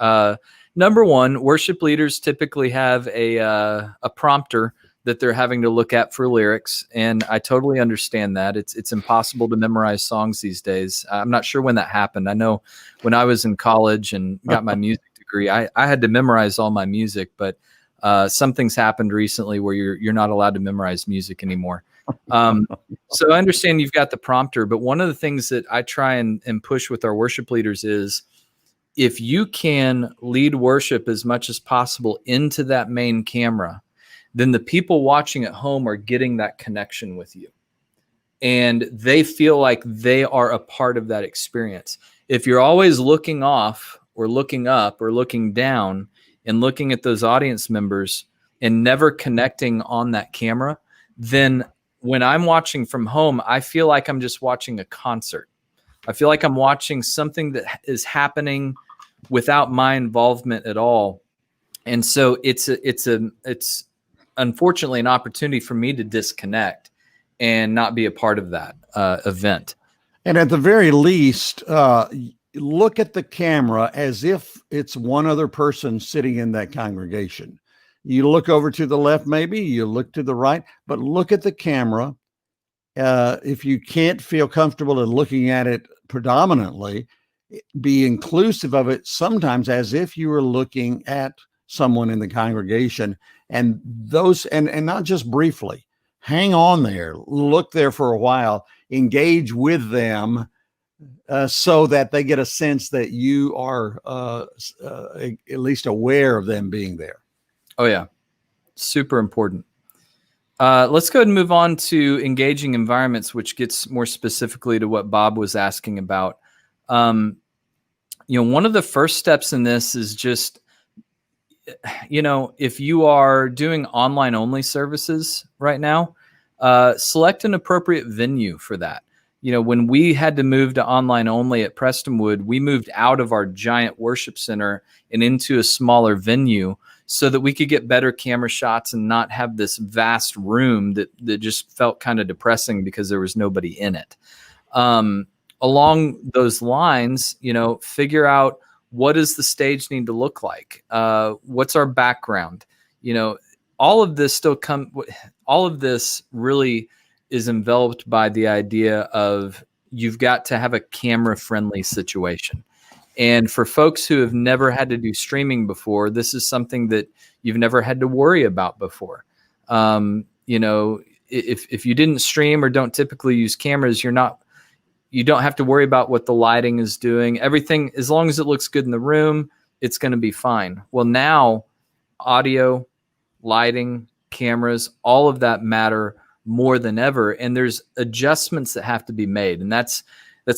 number one, worship leaders typically have a prompter that they're having to look at for lyrics. And I totally understand that. It's impossible to memorize songs these days. I'm not sure when that happened. I know when I was in college and got my music degree, I had to memorize all my music, but something's happened recently where you're not allowed to memorize music anymore. So I understand you've got the prompter, but one of the things that I try and push with our worship leaders is if you can lead worship as much as possible into that main camera, then the people watching at home are getting that connection with you. And they feel like they are a part of that experience. If you're always looking off or looking up or looking down and looking at those audience members and never connecting on that camera, then when I'm watching from home, I feel like I'm just watching a concert. I feel like I'm watching something that is happening without my involvement at all. And so it's unfortunately an opportunity for me to disconnect and not be a part of that event.
And at the very least, look at the camera as if it's one other person sitting in that congregation. You look over to the left, maybe you look to the right, but look at the camera. If you can't feel comfortable in looking at it predominantly, be inclusive of it sometimes as if you were looking at someone in the congregation, and not just briefly. Hang on there, look there for a while, engage with them, so that they get a sense that you are at least aware of them being there.
Oh yeah, super important. Let's go ahead and move on to engaging environments, which gets more specifically to what Bob was asking about. One of the first steps in this is just, if you are doing online only services right now, select an appropriate venue for that. When we had to move to online only at Prestonwood, we moved out of our giant worship center and into a smaller venue so that we could get better camera shots and not have this vast room that just felt kind of depressing because there was nobody in it. Along those lines, figure out, what does the stage need to look like? What's our background? All of this really is enveloped by the idea of you've got to have a camera-friendly situation. And for folks who have never had to do streaming before, this is something that you've never had to worry about before. If you didn't stream or don't typically use cameras, you don't have to worry about what the lighting is doing. Everything, as long as it looks good in the room, it's going to be fine. Well, now audio, lighting, cameras, all of that matter more than ever. And there's adjustments that have to be made. And that's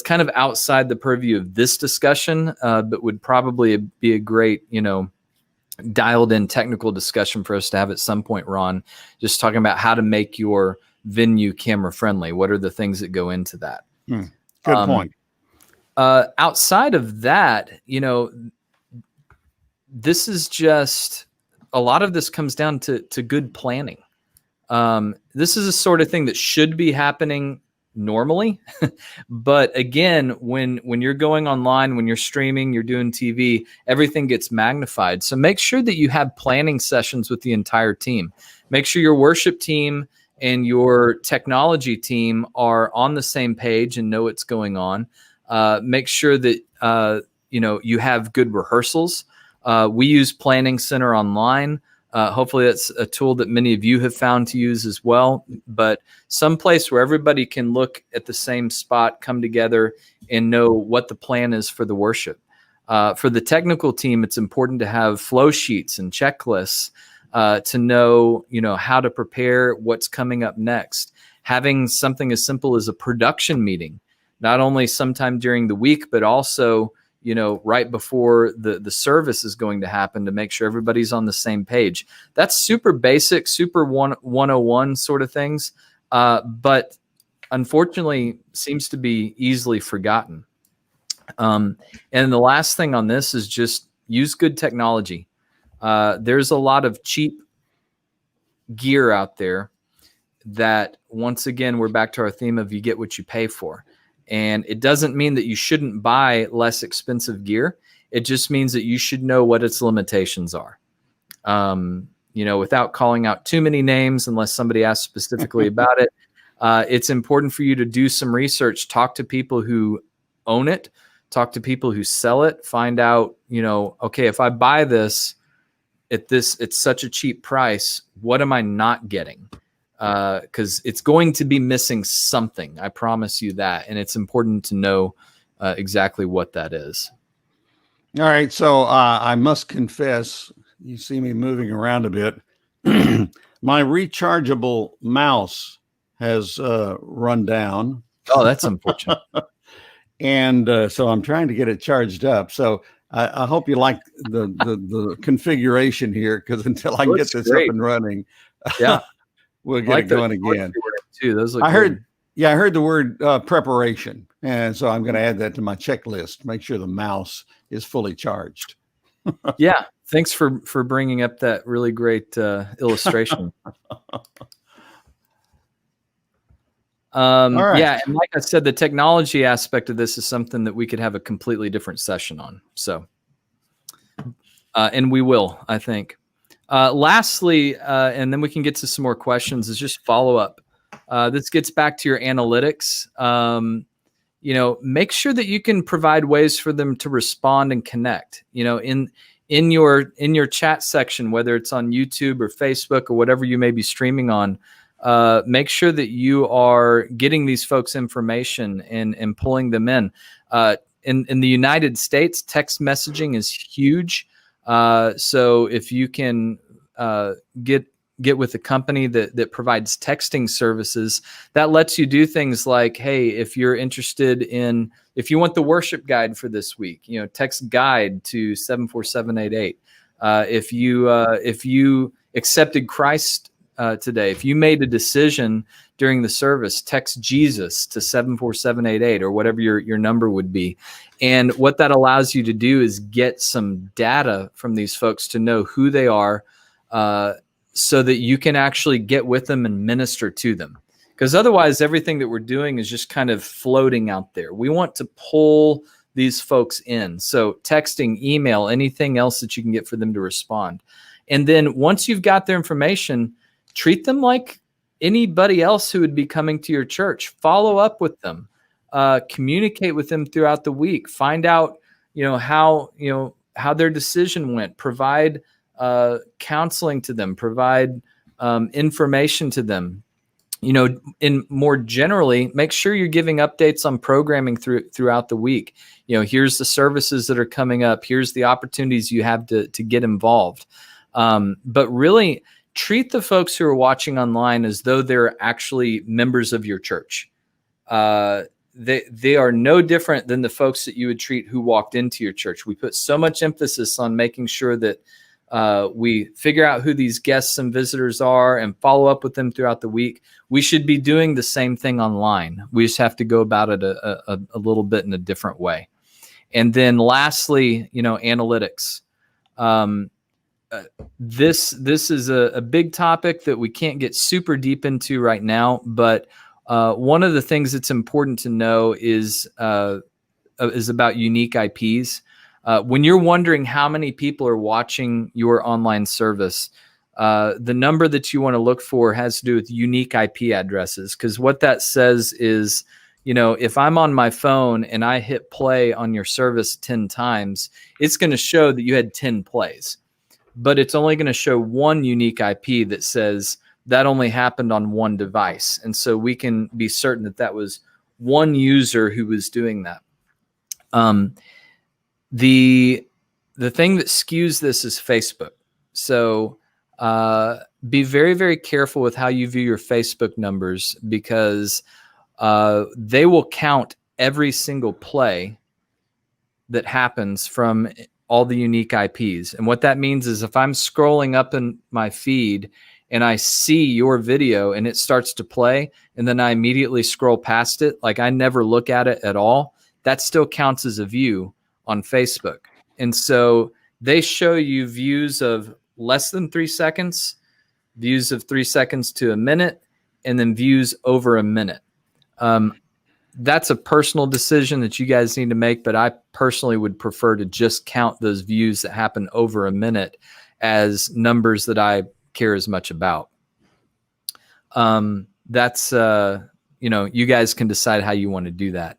kind of outside the purview of this discussion, but would probably be a great, dialed in technical discussion for us to have at some point, Ron, just talking about how to make your venue camera friendly. What are the things that go into that?
Good point.
Outside of that, this is just, a lot of this comes down to good planning. This is a sort of thing that should be happening normally. But again, when you're going online, when you're streaming, you're doing TV, everything gets magnified. So make sure that you have planning sessions with the entire team. Make sure your worship team and your technology team are on the same page and know what's going on. Make sure that you have good rehearsals. We use Planning Center Online. Hopefully that's a tool that many of you have found to use as well, but some place where everybody can look at the same spot, come together, and know what the plan is for the worship. For the technical team, it's important to have flow sheets and checklists to know, how to prepare what's coming up next. Having something as simple as a production meeting, not only sometime during the week, but also right before the service is going to happen, to make sure everybody's on the same page. That's super basic, super 101 sort of things, but unfortunately seems to be easily forgotten. And the last thing on this is just use good technology. There's a lot of cheap gear out there that, once again, we're back to our theme of you get what you pay for. And it doesn't mean that you shouldn't buy less expensive gear. It just means that you should know what its limitations are. Without calling out too many names, unless somebody asks specifically about it, it's important for you to do some research, talk to people who own it, talk to people who sell it, find out, okay, if I buy this at it's such a cheap price, what am I not getting? Because it's going to be missing something. I promise you that. And it's important to know exactly what that is.
All right. So I must confess, you see me moving around a bit. My rechargeable mouse has run down.
Oh, that's unfortunate.
And so I'm trying to get it charged up. So I hope you like the configuration here, because until I can get this
great.
up and running,
yeah,
we'll get it going again.
Too. Those look
I heard the word preparation, and so I'm going to add that to my checklist. Make sure the mouse is fully charged.
Yeah, thanks for bringing up that really great illustration.
All right.
Yeah, and like I said, the technology aspect of this is something that we could have a completely different session on. So, and we will, I think. Lastly, and then we can get to some more questions, is just follow up. This gets back to your analytics. Make sure that you can provide ways for them to respond and connect. In your chat section, whether it's on YouTube or Facebook or whatever you may be streaming on, make sure that you are getting these folks information and pulling them in. In the United States, text messaging is huge. So if you can get with a company that provides texting services, that lets you do things like, hey, if you're interested if you want the worship guide for this week, text guide to 74788. If you accepted Christ today, if you made a decision during the service, text Jesus to 74788 or whatever your number would be. And what that allows you to do is get some data from these folks to know who they are, so that you can actually get with them and minister to them. Because otherwise, everything that we're doing is just kind of floating out there. We want to pull these folks in. So texting, email, anything else that you can get for them to respond. And then once you've got their information, treat them like anybody else who would be coming to your church. Follow up with them. Communicate with them throughout the week. Find out, how their decision went. Provide counseling to them. Provide information to them. In more generally, make sure you're giving updates on programming throughout the week. Here's the services that are coming up. Here's the opportunities you have to get involved. But really treat the folks who are watching online as though they're actually members of your church. They are no different than the folks that you would treat who walked into your church. We put so much emphasis on making sure that we figure out who these guests and visitors are and follow up with them throughout the week. We should be doing the same thing online. We just have to go about it a little bit in a different way. And then lastly, analytics. This is a big topic that we can't get super deep into right now, but one of the things that's important to know is about unique IPs. When you're wondering how many people are watching your online service, the number that you want to look for has to do with unique IP addresses. Because what that says is, if I'm on my phone and I hit play on your service 10 times, it's going to show that you had 10 plays. But it's only going to show one unique IP that says that only happened on one device. And so we can be certain that was one user who was doing that. The thing that skews this is Facebook. So be very, very careful with how you view your Facebook numbers, because they will count every single play that happens from all the unique IPs. And what that means is if I'm scrolling up in my feed and I see your video and it starts to play, and then I immediately scroll past it, like I never look at it at all, that still counts as a view on Facebook. And so they show you views of less than 3 seconds, views of 3 seconds to a minute, and then views over a minute. That's a personal decision that you guys need to make, but I personally would prefer to just count those views that happen over a minute as numbers that I care as much about. That's, you guys can decide how you want to do that.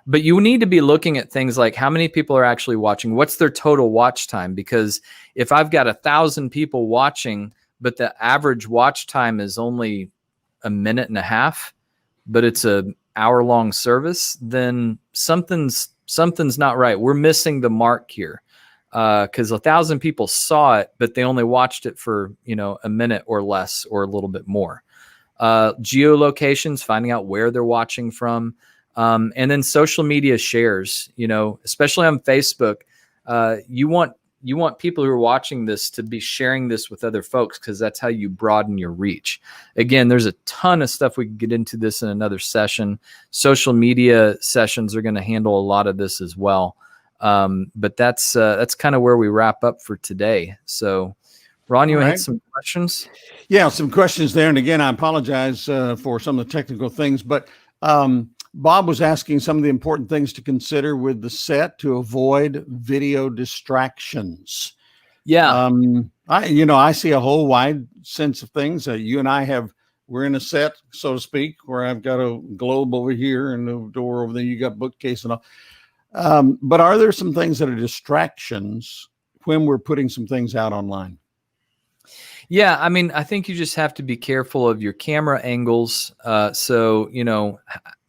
But you need to be looking at things like how many people are actually watching, what's their total watch time, because if I've got 1,000 people watching, but the average watch time is only a minute and a half, but it's an hour-long service, then something's not right. We're missing the mark here, because 1,000 people saw it, but they only watched it for a minute or less or a little bit more. Geolocations, finding out where they're watching from. And then social media shares, especially on Facebook, you want people who are watching this to be sharing this with other folks, because that's how you broaden your reach. Again, there's a ton of stuff we could get into this in another session. Social media sessions are going to handle a lot of this as well. But that's kind of where we wrap up for today. So Ron, you
All
want to
right.
hit some questions?
Yeah, some questions there. And again, I apologize for some of the technical things, but Bob was asking some of the important things to consider with the set to avoid video distractions.
Yeah.
I see a whole wide sense of things. You and we're in a set, so to speak, where I've got a globe over here and the door over there. You got bookcase and all. But are there some things that are distractions when we're putting some things out online?
Yeah, I mean, I think you just have to be careful of your camera angles. So,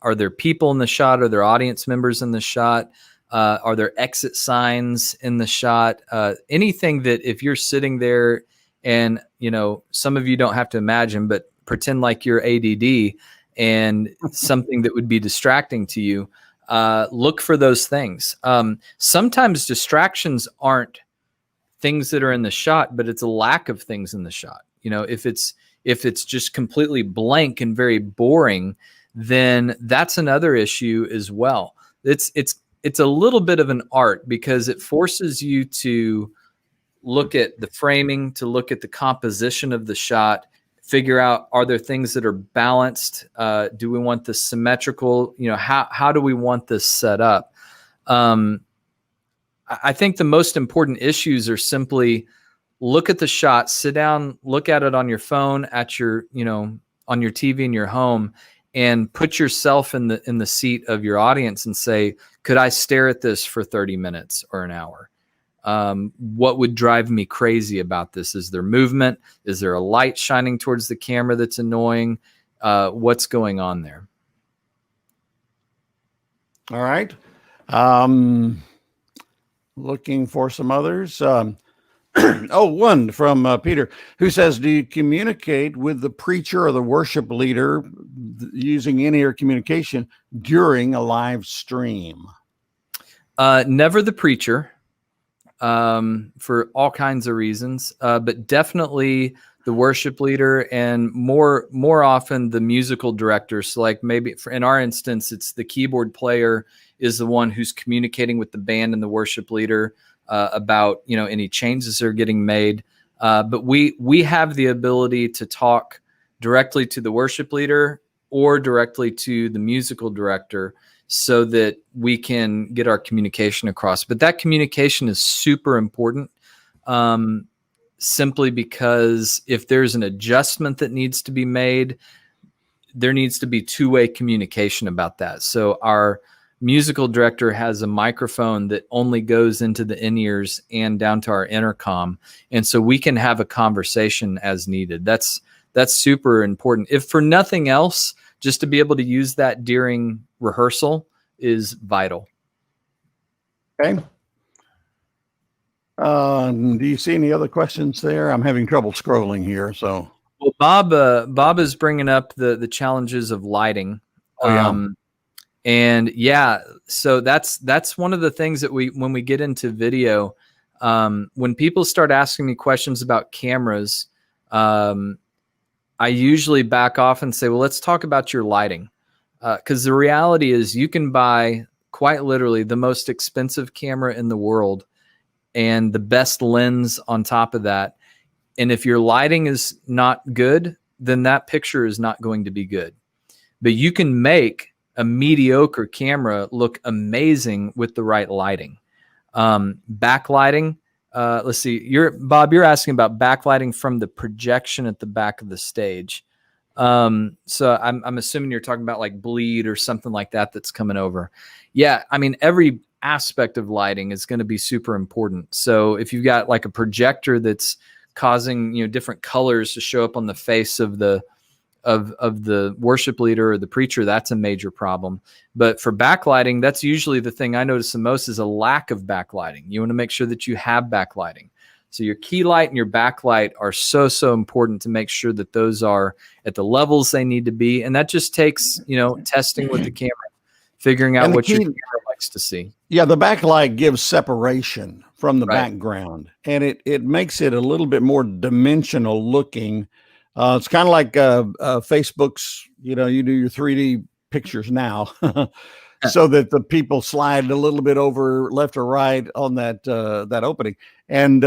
are there people in the shot? Are there audience members in the shot? Are there exit signs in the shot? Anything that if you're sitting there and, some of you don't have to imagine, but pretend like you're ADD and something that would be distracting to you, look for those things. Sometimes distractions aren't things that are in the shot, but it's a lack of things in the shot. If it's just completely blank and very boring, then that's another issue as well. It's a little bit of an art because it forces you to look at the framing, to look at the composition of the shot, figure out, are there things that are balanced? Do we want this symmetrical? How do we want this set up? I think the most important issues are simply look at the shot, sit down, look at it on your phone, at your, on your TV in your home, and put yourself in the seat of your audience and say, could I stare at this for 30 minutes or an hour? What would drive me crazy about this? Is there movement? Is there a light shining towards the camera that's annoying? What's going on there?
All right. Looking for some others. One from Peter, who says, do you communicate with the preacher or the worship leader using in-ear communication during a live stream?
Never the preacher, for all kinds of reasons, but definitely the worship leader, and more often the musical director. So like maybe in our instance, it's the keyboard player is the one who's communicating with the band and the worship leader about any changes that are getting made. But we have the ability to talk directly to the worship leader or directly to the musical director so that we can get our communication across. But that communication is super important, simply because if there's an adjustment that needs to be made, there needs to be two-way communication about that. So our musical director has a microphone that only goes into the in-ears and down to our intercom. And so we can have a conversation as needed. That's super important. If for nothing else, just to be able to use that during rehearsal is vital.
Okay. Do you see any other questions there? I'm having trouble scrolling here. So,
well, Bob is bringing up the challenges of lighting. And yeah, so that's one of the things that when we get into video, when people start asking me questions about cameras, I usually back off and say, well, let's talk about your lighting. Because the reality is you can buy quite literally the most expensive camera in the world and the best lens on top of that. And if your lighting is not good, then that picture is not going to be good. But you can make a mediocre camera look amazing with the right lighting. Backlighting. Let's see. Bob, you're asking about backlighting from the projection at the back of the stage. So I'm assuming you're talking about like bleed or something like that that's coming over. Yeah, I mean, every aspect of lighting is going to be super important. So if you've got like a projector that's causing different colors to show up on the face of the worship leader or the preacher, that's a major problem. But for backlighting, that's usually the thing I notice the most is a lack of backlighting. You want to make sure that you have backlighting. So your key light and your backlight are so important to make sure that those are at the levels they need to be. And that just takes, testing with the camera, figuring out what your camera likes to see.
Yeah, the backlight gives separation from the background, and it makes it a little bit more dimensional looking. It's kind of like Facebook's, you do your 3D pictures now so that the people slide a little bit over left or right on that opening. And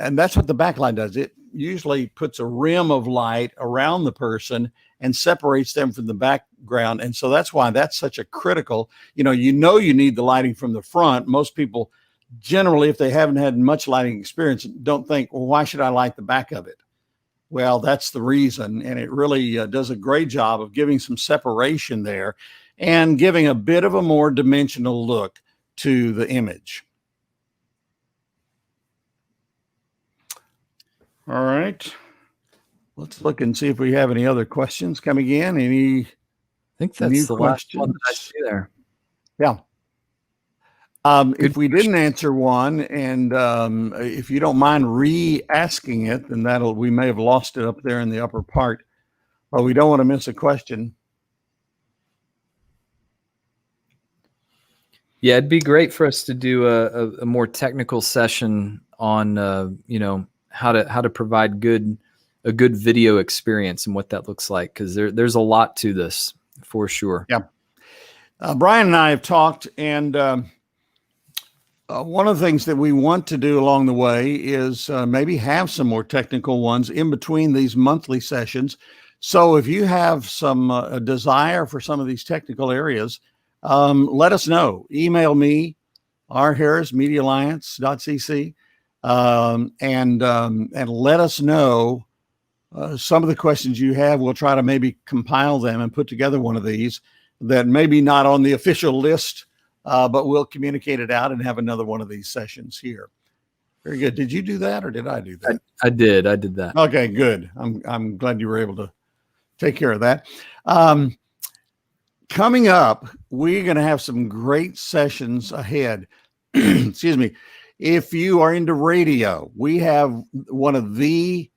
and that's what the backlight does. It usually puts a rim of light around the person and separates them from the background. And so that's why that's such a critical, you need the lighting from the front. Most people generally, if they haven't had much lighting experience, don't think, well, why should I light the back of it? Well, that's the reason. And it really does a great job of giving some separation there and giving a bit of a more dimensional look to the image. All right. Let's look and see if we have any other questions coming in. Any
I think that's
new
the
questions?
last one that I see there.
Yeah. If we didn't answer one, and if you don't mind re-asking it, then we may have lost it up there in the upper part, but we don't want to miss a question.
Yeah, it'd be great for us to do a more technical session on how to provide a good video experience and what that looks like, because there's a lot to this for sure.
Yeah. Brian and I have talked, and one of the things that we want to do along the way is maybe have some more technical ones in between these monthly sessions. So if you have some a desire for some of these technical areas, let us know. Email me, rharris, MEDIAlliance.cc, and let us know some of the questions you have. We'll try to maybe compile them and put together one of these that maybe not on the official list, but we'll communicate it out and have another one of these sessions here. Very good. Did you do that, or did I do that?
I did that.
Okay, good. I'm glad you were able to take care of that. Coming up, we're going to have some great sessions ahead. Excuse me. If you are into radio, we have one of the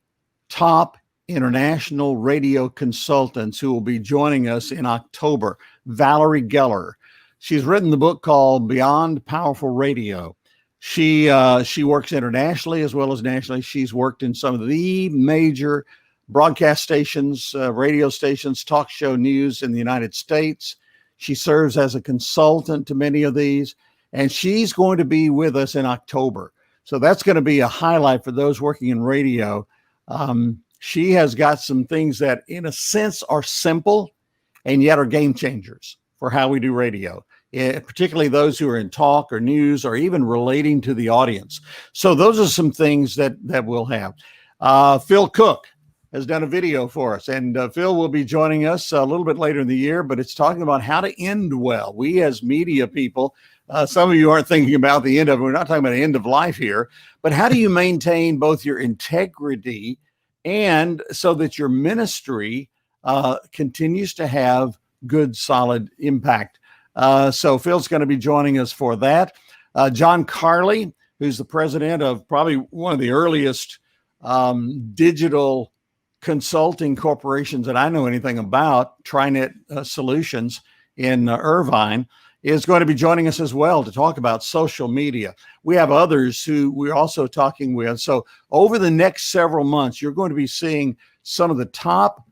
top international radio consultants who will be joining us in October, Valerie Geller. She's written the book called Beyond Powerful Radio. She works internationally as well as nationally. She's worked in some of the major broadcast stations, radio stations, talk show news in the United States. She serves as a consultant to many of these, and she's going to be with us in October. So that's going to be a highlight for those working in radio. She has got some things that, in a sense, are simple and yet are game changers for how we do radio, particularly those who are in talk or news or even relating to the audience. So those are some things that we'll have. Phil Cook has done a video for us, and Phil will be joining us a little bit later in the year, but it's talking about how to end well. We as media people, some of you aren't thinking about the end of it. We're not talking about the end of life here, but how do you maintain both your integrity and so that your ministry continues to have good, solid impact. So Phil's going to be joining us for that. John Carley, who's the president of probably one of the earliest digital consulting corporations that I know anything about, TriNet Solutions in Irvine, is going to be joining us as well to talk about social media. We have others who we're also talking with. So over the next several months, you're going to be seeing some of the top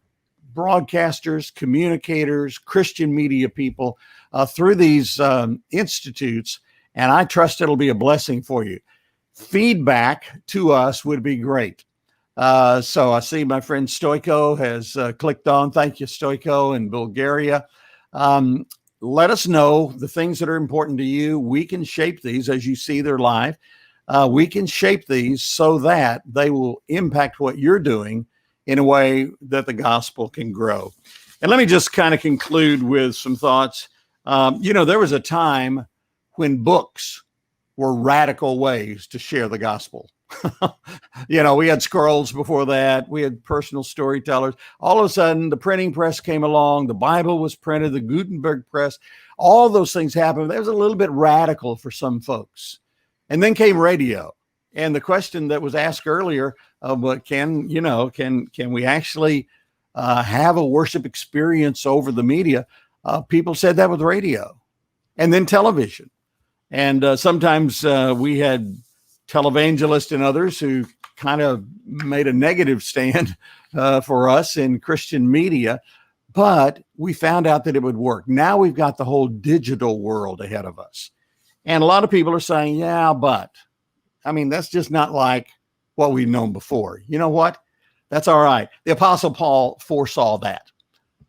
broadcasters, communicators, Christian media people through these institutes, and I trust it'll be a blessing for you. Feedback to us would be great. So I see my friend Stoico has clicked on. Thank you, Stoico in Bulgaria. Let us know the things that are important to you. We can shape these as you see they're live. We can shape these so that they will impact what you're doing in a way that the gospel can grow. And let me just kind of conclude with some thoughts. There was a time when books were radical ways to share the gospel. We had scrolls before that. We had personal storytellers. All of a sudden, the printing press came along. The Bible was printed, the Gutenberg press. All those things happened. That was a little bit radical for some folks. And then came radio. And the question that was asked earlier, can we actually have a worship experience over the media? People said that with radio and then television. And sometimes we had televangelists and others who kind of made a negative stand for us in Christian media, but we found out that it would work. Now we've got the whole digital world ahead of us. And a lot of people are saying, yeah, but I mean, that's just not like what we've known before. You know what? That's all right. The Apostle Paul foresaw that.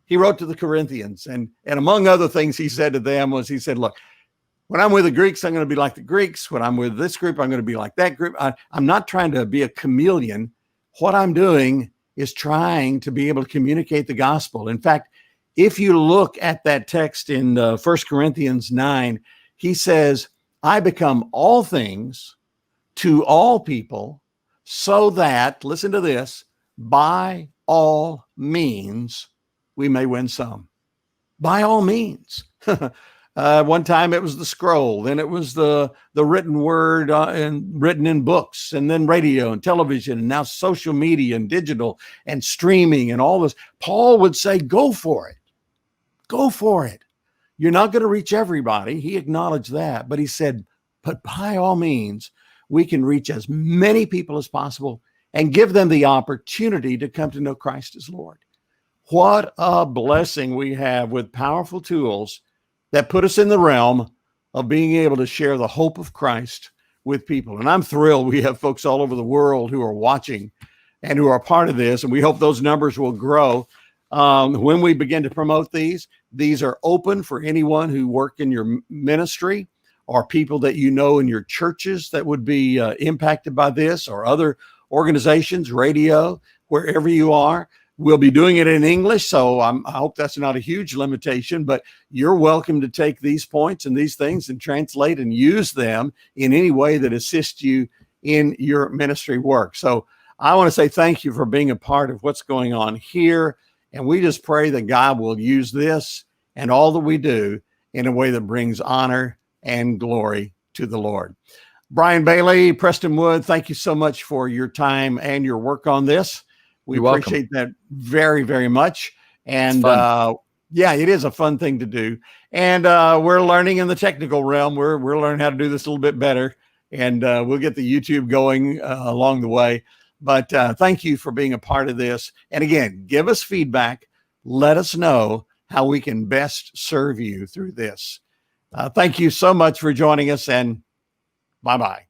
He wrote to the Corinthians, and among other things he said to them was, he said, look, when I'm with the Greeks, I'm going to be like the Greeks. When I'm with this group, I'm going to be like that group. I'm not trying to be a chameleon. What I'm doing is trying to be able to communicate the gospel. In fact, if you look at that text in 1 Corinthians 9, he says, I become all things to all people so that, listen to this, by all means, we may win some. By all means. One time it was the scroll, then it was the written word and written in books, and then radio and television, and now social media and digital and streaming and all this. Paul would say, go for it. Go for it. You're not going to reach everybody. He acknowledged that, but he said, but by all means, we can reach as many people as possible and give them the opportunity to come to know Christ as Lord. What a blessing we have with powerful tools that put us in the realm of being able to share the hope of Christ with people. And I'm thrilled we have folks all over the world who are watching and who are part of this. And we hope those numbers will grow. When we begin to promote these are open for anyone who work in your ministry or people that you know in your churches that would be impacted by this, or other organizations, radio, wherever you are. We'll be doing it in English, so I hope that's not a huge limitation, but you're welcome to take these points and these things and translate and use them in any way that assists you in your ministry work. So I want to say thank you for being a part of what's going on here, and we just pray that God will use this and all that we do in a way that brings honor and glory to the Lord. Brian Bailey, Preston Wood, thank you so much for your time and your work on this. We appreciate that very, very much. And yeah, it is a fun thing to do. And we're learning in the technical realm. We're learning how to do this a little bit better. And we'll get the YouTube going along the way. But thank you for being a part of this. And again, give us feedback. Let us know how we can best serve you through this. Thank you so much for joining us, and bye-bye.